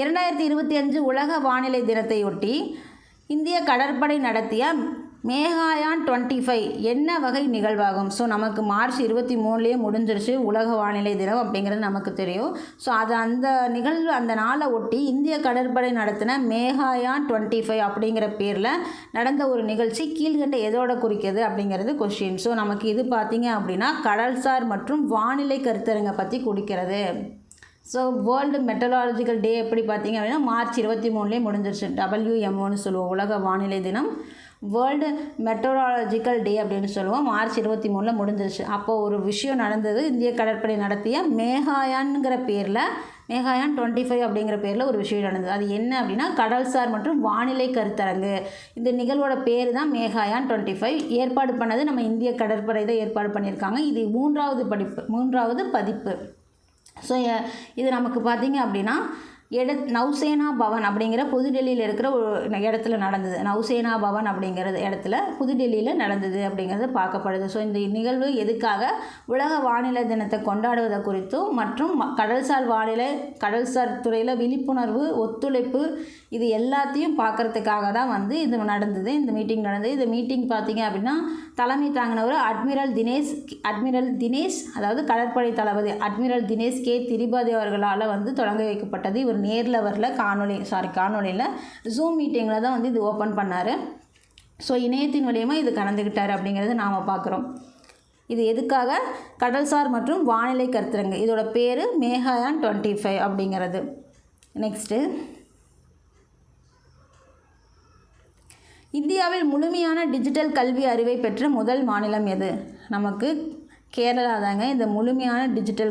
2025 உலக வானிலை தினத்தையொட்டி இந்திய கடற்படை நடத்திய மேகாயான் 25 என்ன வகை நிகழ்வாகும்? ஸோ நமக்கு மார்ச் 23 முடிஞ்சிருச்சு உலக வானிலை தினம் அப்படிங்கிறது நமக்கு தெரியும். ஸோ அது அந்த நாளை ஒட்டி இந்திய கடற்படை நடத்தின மேகாயான் 25 அப்படிங்கிற பேரில் நடந்த ஒரு நிகழ்ச்சி கீழ்கண்ட எதோட குறிக்கிறது அப்படிங்கிறது கொஸ்டின். ஸோ நமக்கு இது பார்த்திங்க அப்படின்னா கடல்சார் மற்றும் வானிலை கருத்தரங்கை பற்றி குறிக்கிறது. ஸோ வேர்ல்டு மெட்டராலஜிக்கல் டே எப்படி பார்த்திங்க அப்படின்னா மார்ச் 23 முடிஞ்சிருச்சு. WMOன்னு சொல்லுவோம், உலக வானிலை தினம். வேர்ல்டு மெட்டராலஜிக்கல் டே அப்படின்னு சொல்லுவோம், மார்ச் 23 முடிஞ்சிருச்சு. அப்போது ஒரு விஷயம் நடந்தது, இந்திய கடற்படை நடத்திய மேகாயான்ங்கிற பேரில் மேகாயான் 25 அப்படிங்கிற பேரில் ஒரு விஷயம் நடந்தது. அது என்ன அப்படின்னா கடல்சார் மற்றும் வானிலை கருத்தரங்கு. இந்த நிகழ்வோட பேர் தான் மேகாயான் 25. ஏற்பாடு பண்ணது நம்ம இந்திய கடற்படை தான் ஏற்பாடு பண்ணியிருக்காங்க. இது மூன்றாவது பதிப்பு. ஸோ இது நமக்கு பார்த்திங்க அப்படின்னா நௌசேனா பவன் அப்படிங்கிற புதுடெல்லியில் இருக்கிற ஒரு இடத்துல நடந்தது. நௌசேனா பவன் அப்படிங்கிறது இடத்துல புதுடெல்லியில் நடந்தது அப்படிங்கிறது பார்க்கப்படுது. ஸோ இந்த நிகழ்வு எதுக்காக உலக வானிலை தினத்தை கொண்டாடுவதை குறித்தும் மற்றும் கடல்சார் துறையில் விழிப்புணர்வு, ஒத்துழைப்பு இது எல்லாத்தையும் பார்க்குறதுக்காக தான் வந்து இது நடந்தது. இந்த மீட்டிங் நடந்தது. இந்த மீட்டிங் பார்த்திங்க அப்படின்னா தலைமை தாங்கினவர் அட்மிரல் தினேஷ் அதாவது கடற்படை தளபதி அட்மிரல் தினேஷ் கே திரிபாதி அவர்களால் வந்து தொடங்கி வைக்கப்பட்டது. இவர் நேரில் வரல, காணொலியில் ஜூம் மீட்டிங்கில் தான் வந்து இது ஓப்பன் பண்ணார். ஸோ இணையத்தின் மூலியமாக இது கலந்துக்கிட்டார் அப்படிங்கிறது நாம் பார்க்குறோம். இது எதுக்காக? கடல்சார் மற்றும் வானிலை கருத்தரங்கு. இதோட பேர் மேகாயான் 25 அப்படிங்கிறது. நெக்ஸ்ட்டு, இந்தியாவில் முழுமையான டிஜிட்டல் கல்வி அறிவை பெற்ற முதல் மாநிலம் எது? நமக்கு கேரளா தாங்க. இந்த முழுமையான டிஜிட்டல்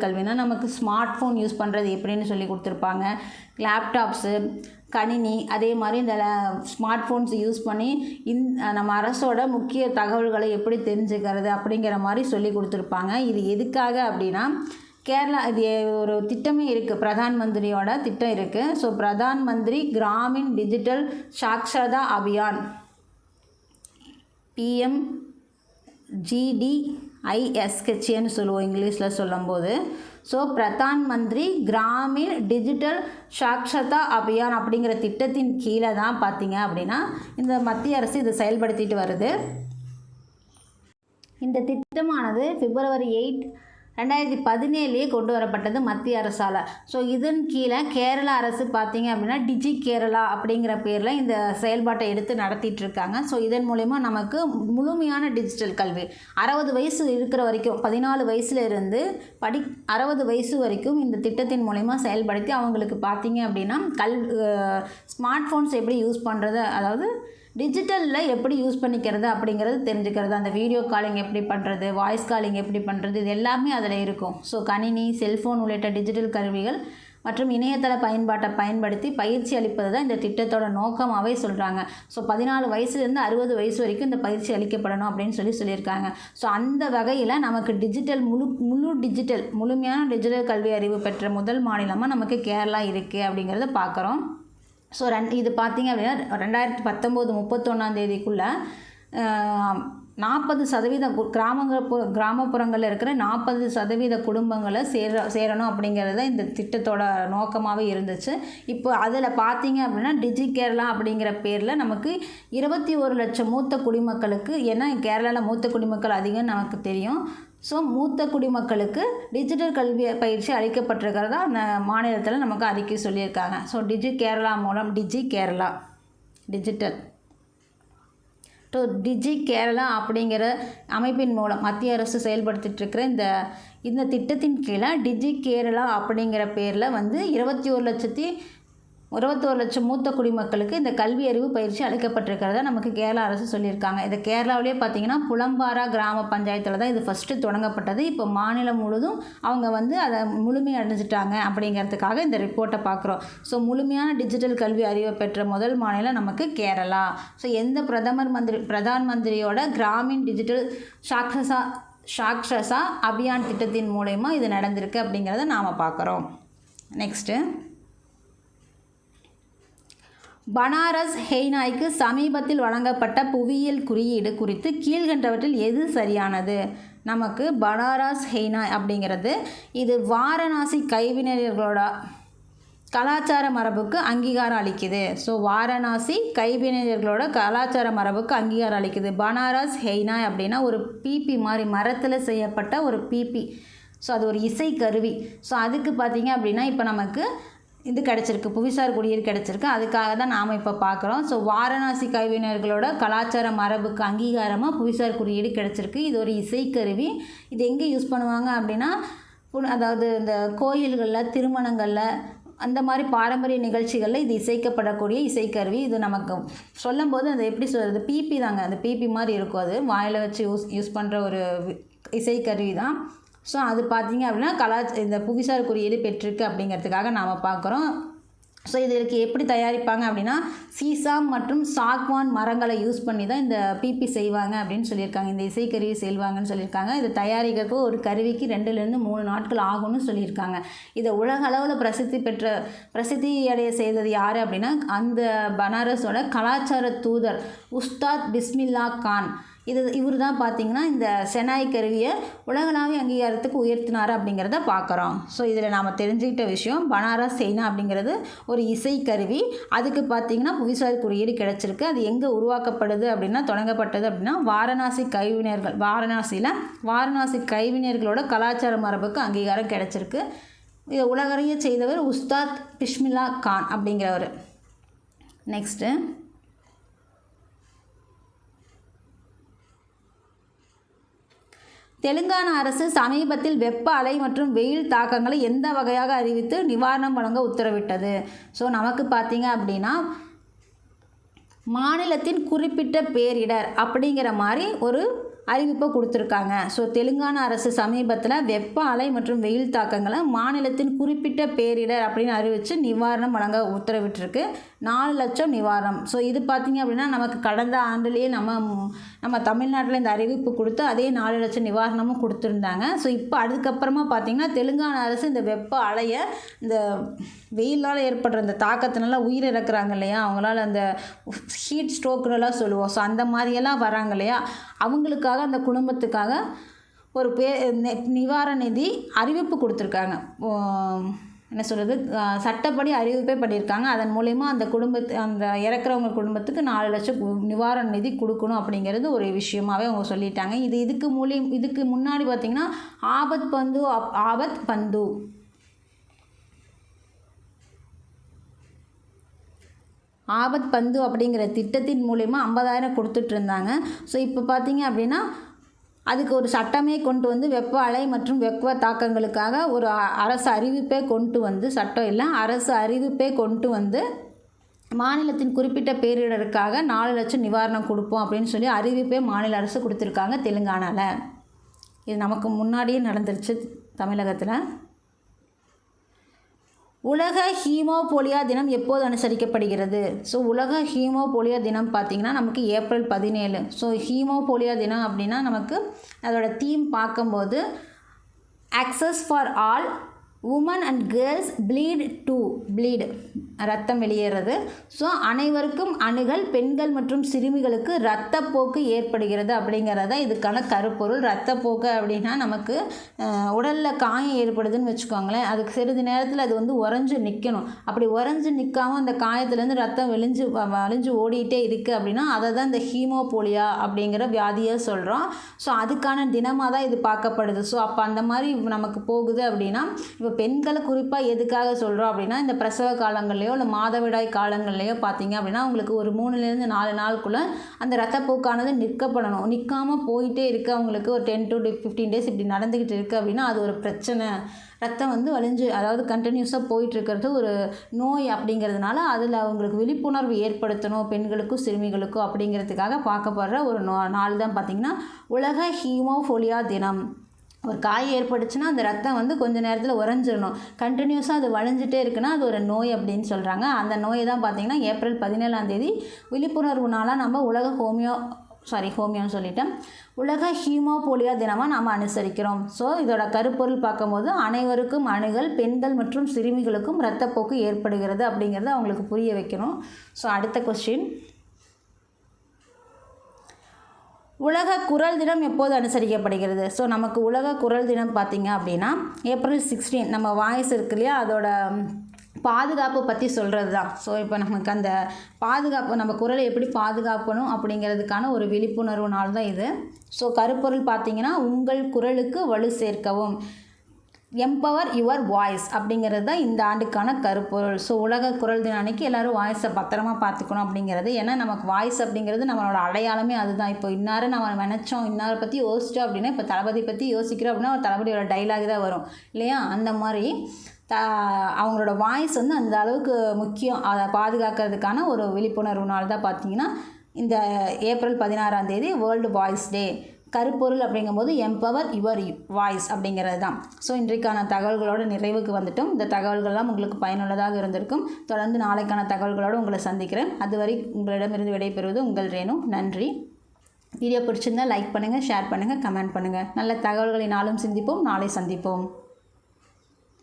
கல்வினா நமக்கு ஸ்மார்ட் ஃபோன் யூஸ் பண்ணுறது எப்படின்னு சொல்லி கொடுத்துருப்பாங்க. லேப்டாப்ஸு, கணினி, அதே மாதிரி இந்த ஸ்மார்ட் ஃபோன்ஸ் யூஸ் பண்ணி நம்ம அரசோட முக்கிய தகவல்களை எப்படி தெரிஞ்சுக்கிறது அப்படிங்கிற மாதிரி சொல்லி கொடுத்துருப்பாங்க. இது எதுக்காக அப்படின்னா கேரளா இது ஒரு திட்டமே இருக்குது, பிரதான் மந்திரியோட திட்டம் இருக்குது. ஸோ பிரதான் மந்திரி கிராமின் டிஜிட்டல் சாக்ஷரதா அபியான் PMGDISKன்னு சொல்லுவோம் இங்கிலீஷில் சொல்லும்போது. ஸோ பிரதான் மந்திரி கிராமின் டிஜிட்டல் சாக்ஷரதா அபியான் அப்படிங்கிற திட்டத்தின் கீழே தான் பார்த்திங்க அப்படின்னா இந்த மத்திய அரசு இதை செயல்படுத்திட்டு வருது. இந்த திட்டமானது February 8, 2017 கொண்டு வரப்பட்டது மத்திய அரசால். ஸோ இதன் கீழே கேரளா அரசு பார்த்திங்க அப்படின்னா டிஜி கேரளா அப்படிங்கிற பேரில் இந்த செயல்பாட்டை எடுத்து நடத்திட்டுருக்காங்க. ஸோ இதன் மூலயமா நமக்கு முழுமையான டிஜிட்டல் கல்வி 60 வயசு இருக்கிற வரைக்கும் 14 வயசில் இருந்து 60 வயசு வரைக்கும் இந்த திட்டத்தின் மூலயமா செயல்படுத்தி அவங்களுக்கு பார்த்திங்க அப்படின்னா ஸ்மார்ட் ஃபோன்ஸ் எப்படி யூஸ் பண்ணுறது, அதாவது டிஜிட்டலில் எப்படி யூஸ் பண்ணிக்கிறது அப்படிங்கிறது தெரிஞ்சுக்கிறது, அந்த வீடியோ காலிங் எப்படி பண்ணுறது, வாய்ஸ் காலிங் எப்படி பண்ணுறது, இது எல்லாமே அதில் இருக்கும். ஸோ கணினி, செல்ஃபோன் உள்ளிட்ட டிஜிட்டல் கருவிகள் மற்றும் இணையதள பயன்பாட்டை பயன்படுத்தி பயிற்சி அளிப்பது தான் இந்த திட்டத்தோட நோக்கமாகவே சொல்கிறாங்க. ஸோ 14 வயசுலேருந்து 60 வயசு வரைக்கும் இந்த பயிற்சி அளிக்கப்படணும் அப்படின்னு சொல்லியிருக்காங்க. ஸோ அந்த வகையில் நமக்கு டிஜிட்டல் முழுமையான டிஜிட்டல் கல்வி அறிவு பெற்ற முதல் மாநிலமாக நமக்கு கேரளா இருக்குது அப்படிங்கிறத பார்க்குறோம். ஸோ இது பார்த்திங்க அப்படின்னா 2019 31 40% கிராமப்புறங்களில் இருக்கிற 40% குடும்பங்களை சேரணும் அப்படிங்கிறது தான் இந்த திட்டத்தோட நோக்கமாகவே இருந்துச்சு. இப்போ அதில் பார்த்திங்க அப்படின்னா டிஜி கேரளா அப்படிங்கிற பேரில் நமக்கு 21 லட்சம் மூத்த குடிமக்களுக்கு, ஏன்னா கேரளாவில் மூத்த குடிமக்கள் அதிகம்னு நமக்கு தெரியும். ஸோ மூத்த குடிமக்களுக்கு டிஜிட்டல் கல்வி பயிற்சி அளிக்கப்பட்டிருக்கிறதா அந்த மாநிலத்தில் நமக்கு அறிக்கை சொல்லியிருக்காங்க. ஸோ டிஜி கேரளா மூலம் டிஜி கேரளா அப்படிங்கிற அமைப்பின் மூலம் மத்திய அரசு செயல்படுத்திகிட்ருக்கிற இந்த திட்டத்தின் கீழே டிஜி கேரளா அப்படிங்கிற பேரில் 21 லட்சம் மூத்த குடிமக்களுக்கு இந்த கல்வி அறிவு பயிற்சி அளிக்கப்பட்டிருக்கிறதா நமக்கு கேரளா அரசு சொல்லியிருக்காங்க. இந்த கேரளாவிலே பார்த்திங்கன்னா புலம்பாரா கிராம பஞ்சாயத்தில் தான் இது ஃபஸ்ட்டு தொடங்கப்பட்டது. இப்போ மாநிலம் முழுதும் அவங்க அதை முழுமை அடைஞ்சிட்டாங்க அப்படிங்கிறதுக்காக இந்த ரிப்போர்ட்டை பார்க்குறோம். ஸோ முழுமையான டிஜிட்டல் கல்வி அறிவை பெற்ற முதல் மாநிலம் நமக்கு கேரளா. ஸோ எந்த பிரதான் மந்திரியோட கிராமின் டிஜிட்டல் சாக்ஷரா அபியான் திட்டத்தின் மூலயமா இது நடந்திருக்கு அப்படிங்கிறத நாம் பார்க்குறோம். நெக்ஸ்ட்டு, பனாரஸ் ஹெய்னாய்க்கு சமீபத்தில் வழங்கப்பட்ட புவியியல் குறியீடு குறித்து கீழ்கண்டவற்றில் எது சரியானது? நமக்கு பனாரஸ் ஹெய்னாய் அப்படிங்கிறது இது வாரணாசி கைவினைஞர்களோட கலாச்சார மரபுக்கு அங்கீகாரம் அளிக்குது. ஸோ வாரணாசி கைவினைஞர்களோட கலாச்சார மரபுக்கு அங்கீகாரம் அளிக்குது. பனாரஸ் ஹெய்னாய் அப்படின்னா ஒரு பீப்பி மாதிரி மரத்தில் செய்யப்பட்ட ஒரு பீப்பி. ஸோ அது ஒரு இசை கருவி. ஸோ அதுக்கு பார்த்திங்க அப்படின்னா இப்போ நமக்கு இது கிடச்சிருக்கு, புவிசார் குறியீடு கிடச்சிருக்கு. அதுக்காக தான் நாம் இப்போ பார்க்குறோம். ஸோ வாரணாசி கைவினைஞர்களோட கலாச்சார மரபுக்கு அங்கீகாரமாக புவிசார் குறியீடு கிடச்சிருக்கு. இது ஒரு இசைக்கருவி. இது எங்கே யூஸ் பண்ணுவாங்க அப்படின்னா, அதாவது இந்த கோயில்களில், திருமணங்களில், அந்த மாதிரி பாரம்பரிய நிகழ்ச்சிகளில் இது இசைக்கப்படக்கூடிய இசைக்கருவி. இது நமக்கு சொல்லும்போது அது எப்படி சொல்கிறது, பீப்பி தாங்க, அந்த பீப்பி மாதிரி இருக்கும். அது வாயில் வச்சு யூஸ் பண்ணுற ஒரு இசைக்கருவி தான். ஸோ அது பார்த்திங்க அப்படின்னா இந்த புவிசார் குறியீடு பெற்றிருக்கு அப்படிங்கிறதுக்காக நாம் பார்க்குறோம். ஸோ இதற்கு எப்படி தயாரிப்பாங்க அப்படின்னா, சீசாம் மற்றும் சாக்வான் மரங்களை யூஸ் பண்ணி தான் இந்த பீப்பி செய்வாங்க அப்படின்னு சொல்லியிருக்காங்க. இந்த இசைக்கருவி செய்வாங்கன்னு சொல்லியிருக்காங்க. இதை தயாரிக்கிறதுக்கு ஒரு கருவிக்கு 2லேருந்து 3 நாட்கள் ஆகும்னு சொல்லியிருக்காங்க. இதை உலக அளவில் பிரசித்தி அடைய செய்தது யார் அப்படின்னா, அந்த பனாரஸோட கலாச்சார தூதர் உஸ்தாத் பிஸ்மில்லா கான். இவர் தான் பார்த்திங்கன்னா இந்த செனாய் கருவியை உலகளாவிய அங்கீகாரத்துக்கு உயர்த்தினார் அப்படிங்கிறத பார்க்குறோம். ஸோ இதில் நாம் தெரிஞ்சுக்கிட்ட விஷயம், பனாரஸ் ஹெய்னா அப்படிங்கிறது ஒரு இசைக்கருவி. அதுக்கு பார்த்திங்கன்னா புவிசார் குறியீடு கிடச்சிருக்கு. அது எங்கே உருவாக்கப்படுது அப்படின்னா, தொடங்கப்பட்டது அப்படின்னா வாரணாசி கைவினைஞர்களோட கலாச்சார மரபுக்கு அங்கீகாரம் கிடச்சிருக்கு. இதை உலகறிய செய்தவர் உஸ்தாத் பிஸ்மில்லா கான் அப்படிங்கிறவர். நெக்ஸ்ட்டு, தெலுங்கானா அரசு சமீபத்தில் வெப்ப அலை மற்றும் வெயில் தாக்கங்களை எந்த வகையாக அறிவித்து நிவாரணம் வழங்க உத்தரவிட்டது? ஸோ நமக்கு பார்த்திங்க அப்படின்னா, மாநிலத்தின் குறிப்பிட்ட பேரிடர் அப்படிங்கிற மாதிரி ஒரு அறிவிப்பை கொடுத்துருக்காங்க. ஸோ தெலுங்கானா அரசு சமீபத்தில் வெப்ப அலை மற்றும் வெயில் தாக்கங்களை மாநிலத்தின் குறிப்பிட்ட பேரிடர் அப்படின்னு அறிவித்து நிவாரணம் வழங்க உத்தரவிட்டிருக்கு. 4 லட்சம் நிவாரணம். ஸோ இது பார்த்திங்க அப்படின்னா, நமக்கு கடந்த ஆண்டுலேயே நம்ம தமிழ்நாட்டில் இந்த அறிவிப்பு கொடுத்து அதே 4 லட்சம் நிவாரணமும் கொடுத்துருந்தாங்க. ஸோ இப்போ அதுக்கப்புறமா பார்த்திங்கன்னா, தெலுங்கானா அரசு இந்த வெப்ப அலையை, இந்த வெயிலால் ஏற்படுற இந்த தாக்கத்தினால உயிரிழக்கிறாங்க இல்லையா, அவங்களால அந்த ஹீட் ஸ்ட்ரோக்குலாம் சொல்லுவோம். ஸோ அந்த மாதிரியெல்லாம் வராங்க இல்லையா, அவங்களுக்காக, அந்த குடும்பத்துக்காக ஒரு நிவாரண நிதி அறிவிப்பு கொடுத்துருக்காங்க. என்ன சொல்கிறது, சட்டப்படி அறிவிப்பே பண்ணியிருக்காங்க. அதன் மூலயமா அந்த இறக்குறவங்க குடும்பத்துக்கு 4 லட்சம் நிவாரண நிதி கொடுக்கணும் அப்படிங்கிறது ஒரு விஷயமாகவே அவங்க சொல்லிட்டாங்க. இதுக்கு முன்னாடி பார்த்திங்கன்னா ஆபத் பந்து அப்படிங்கிற திட்டத்தின் மூலயமா 50,000 கொடுத்துட்ருந்தாங்க. ஸோ இப்போ பார்த்திங்க அப்படின்னா அதுக்கு ஒரு சட்டமே கொண்டு வந்து வெப்ப அலை மற்றும் வெப்ப தாக்கங்களுக்காக ஒரு அரசு அறிவிப்பே கொண்டு வந்து, சட்டம் இல்லை, அரசு அறிவிப்பே கொண்டு வந்து மாநிலத்தின் குறிப்பிட்ட பேரிடருக்காக 4 லட்சம் நிவாரணம் கொடுப்போம் அப்படின்னு சொல்லி அறிவிப்பே மாநில அரசு கொடுத்துருக்காங்க தெலுங்கானாவில். இது நமக்கு முன்னாடியே நடந்துருச்சு தமிழகத்தில். உலக ஹீமோபோலியா தினம் எப்போது அனுசரிக்கப்படுகிறது? ஸோ உலக ஹீமோபோலியா தினம் பார்த்திங்கன்னா நமக்கு ஏப்ரல் 17. ஸோ ஹீமோபோலியா தினம் அப்படின்னா நமக்கு அதோட தீம் பார்க்கும்போது access for all, women and girls bleed ரத்தம் வெளியேறது. ஸோ அனைவருக்கும் அணுகல், பெண்கள் மற்றும் சிறுமிகளுக்கு இரத்தப்போக்கு ஏற்படுகிறது அப்படிங்கிறத இதுக்கான கருப்பொருள். இரத்தப்போக்கு அப்படின்னா நமக்கு உடலில் காயம் ஏற்படுதுன்னு வச்சுக்கோங்களேன், அதுக்கு சிறிது நேரத்தில் அது வந்து உறைஞ்சு நிற்கணும். அப்படி உறைஞ்சு நிற்காமல் அந்த காயத்துலேருந்து ரத்தம் வழிஞ்சு ஓடிட்டே இருக்குது அப்படின்னா அதை தான் இந்த ஹீமோபோலியா அப்படிங்கிற வியாதியை சொல்கிறோம். ஸோ அதுக்கான தினமாக தான் இது பார்க்கப்படுது. ஸோ அப்போ அந்த மாதிரி நமக்கு போகுது அப்படின்னா, இப்போ பெண்களை குறிப்பாக எதுக்காக சொல்கிறோம் அப்படின்னா, இந்த பிரசவ காலங்கள்லையோ இல்லை மாதவிடாய் காலங்கள்லையோ பார்த்தீங்க அப்படின்னா உங்களுக்கு ஒரு 3லேருந்து 4 நாளுக்குள்ளே அந்த இரத்தப்போக்கானது நிற்காமல் போயிட்டே இருக்குது. அவங்களுக்கு ஒரு 10 to 15 days இப்படி நடந்துக்கிட்டு இருக்குது அப்படின்னா அது ஒரு பிரச்சனை. ரத்தம் வந்து வலிஞ்சு, அதாவது கண்டினியூஸாக போயிட்டுருக்கிறது ஒரு நோய் அப்படிங்கிறதுனால அதில் அவங்களுக்கு விழிப்புணர்வு ஏற்படுத்தணும் பெண்களுக்கும் சிறுமிகளுக்கும் அப்படிங்கிறதுக்காக பார்க்கப்படுற ஒரு நாள் தான் பார்த்திங்கன்னா உலக ஹீமோபோலியா தினம். ஒரு காயம் ஏற்பட்டுச்சுன்னா அந்த ரத்தம் வந்து கொஞ்சம் நேரத்தில் உறைஞ்சிடணும். கண்டினியூஸாக அது வளைஞ்சிட்டே இருக்குன்னா அது ஒரு நோய் அப்படின்னு சொல்கிறாங்க. அந்த நோயை தான் பார்த்திங்கன்னா ஏப்ரல் 17 விழிப்புணர்வு நாளாக நம்ம உலக ஹீமோபோலியா தினமாக நாம் அனுசரிக்கிறோம். ஸோ இதோட கருப்பொருள் பார்க்கும்போது அனைவருக்கும் அணுகல், பெண்கள் மற்றும் சிறுமிகளுக்கும் இரத்தப்போக்கு ஏற்படுகிறது அப்படிங்கிறத அவங்களுக்கு புரிய வைக்கணும். ஸோ அடுத்த கொஸ்டின், உலக குரல் தினம் எப்போது அனுசரிக்கப்படுகிறது? ஸோ நமக்கு உலக குரல் தினம் பார்த்திங்க அப்படின்னா ஏப்ரல் 16. நம்ம வாய்ஸ் இருக்கு இல்லையா, அதோட பாதுகாப்பு பற்றி சொல்கிறது தான். ஸோ இப்போ நமக்கு அந்த பாதுகாப்பு, நம்ம குரலை எப்படி பாதுகாக்கணும் அப்படிங்கிறதுக்கான ஒரு விழிப்புணர்வு நாள் தான் இது. ஸோ கருப்பொருள் பார்த்திங்கன்னா உங்கள் குரலுக்கு வலு சேர்க்கவும், எம்பவர் யுவர் வாய்ஸ் அப்படிங்கிறது தான் இந்த ஆண்டுக்கான கருப்பொருள். ஸோ உலக குரல் தினம் அன்றைக்கி எல்லோரும் வாய்ஸை பத்திரமா பார்த்துக்கணும் அப்படிங்கிறது. ஏன்னா நமக்கு வாய்ஸ் அப்படிங்கிறது நம்மளோட அடையாளமே அதுதான். இப்போ இன்னாரை நம்ம நினச்சோம், இன்னாரை பற்றி யோசித்தோம் அப்படின்னா, இப்போ தளபதி பற்றி யோசிக்கிறோம் அப்படின்னா ஒரு தளபதியோட டைலாக் தான் வரும் இல்லையா? அந்த மாதிரி அவங்களோட வாய்ஸ் வந்து அந்த அளவுக்கு முக்கியம். அதை பாதுகாக்கிறதுக்கான ஒரு விழிப்புணர்வு நாள் தான் பார்த்திங்கன்னா இந்த ஏப்ரல் 16 வேர்ல்டு வாய்ஸ் டே. கருப்பொருள் அப்படிங்கும்போது எம்பவர் யுவர் வாய்ஸ் அப்படிங்கிறது தான். ஸோ இன்றைக்கான தகவல்களோடு நிறைவுக்கு வந்துட்டோம். இந்த தகவல்கள்லாம் உங்களுக்கு பயனுள்ளதாக இருந்திருக்கும். தொடர்ந்து நாளைக்கான தகவல்களோடு உங்களை சந்திக்கிறேன். அதுவரை உங்களிடமிருந்து விடைபெறுவது உங்கள் ரேணு. நன்றி. வீடியோ பிடிச்சிருந்தால் லைக் பண்ணுங்கள், ஷேர் பண்ணுங்கள், கமெண்ட் பண்ணுங்கள். நல்ல தகவல்களை நாளும் சிந்திப்போம், நாளை சந்திப்போம்.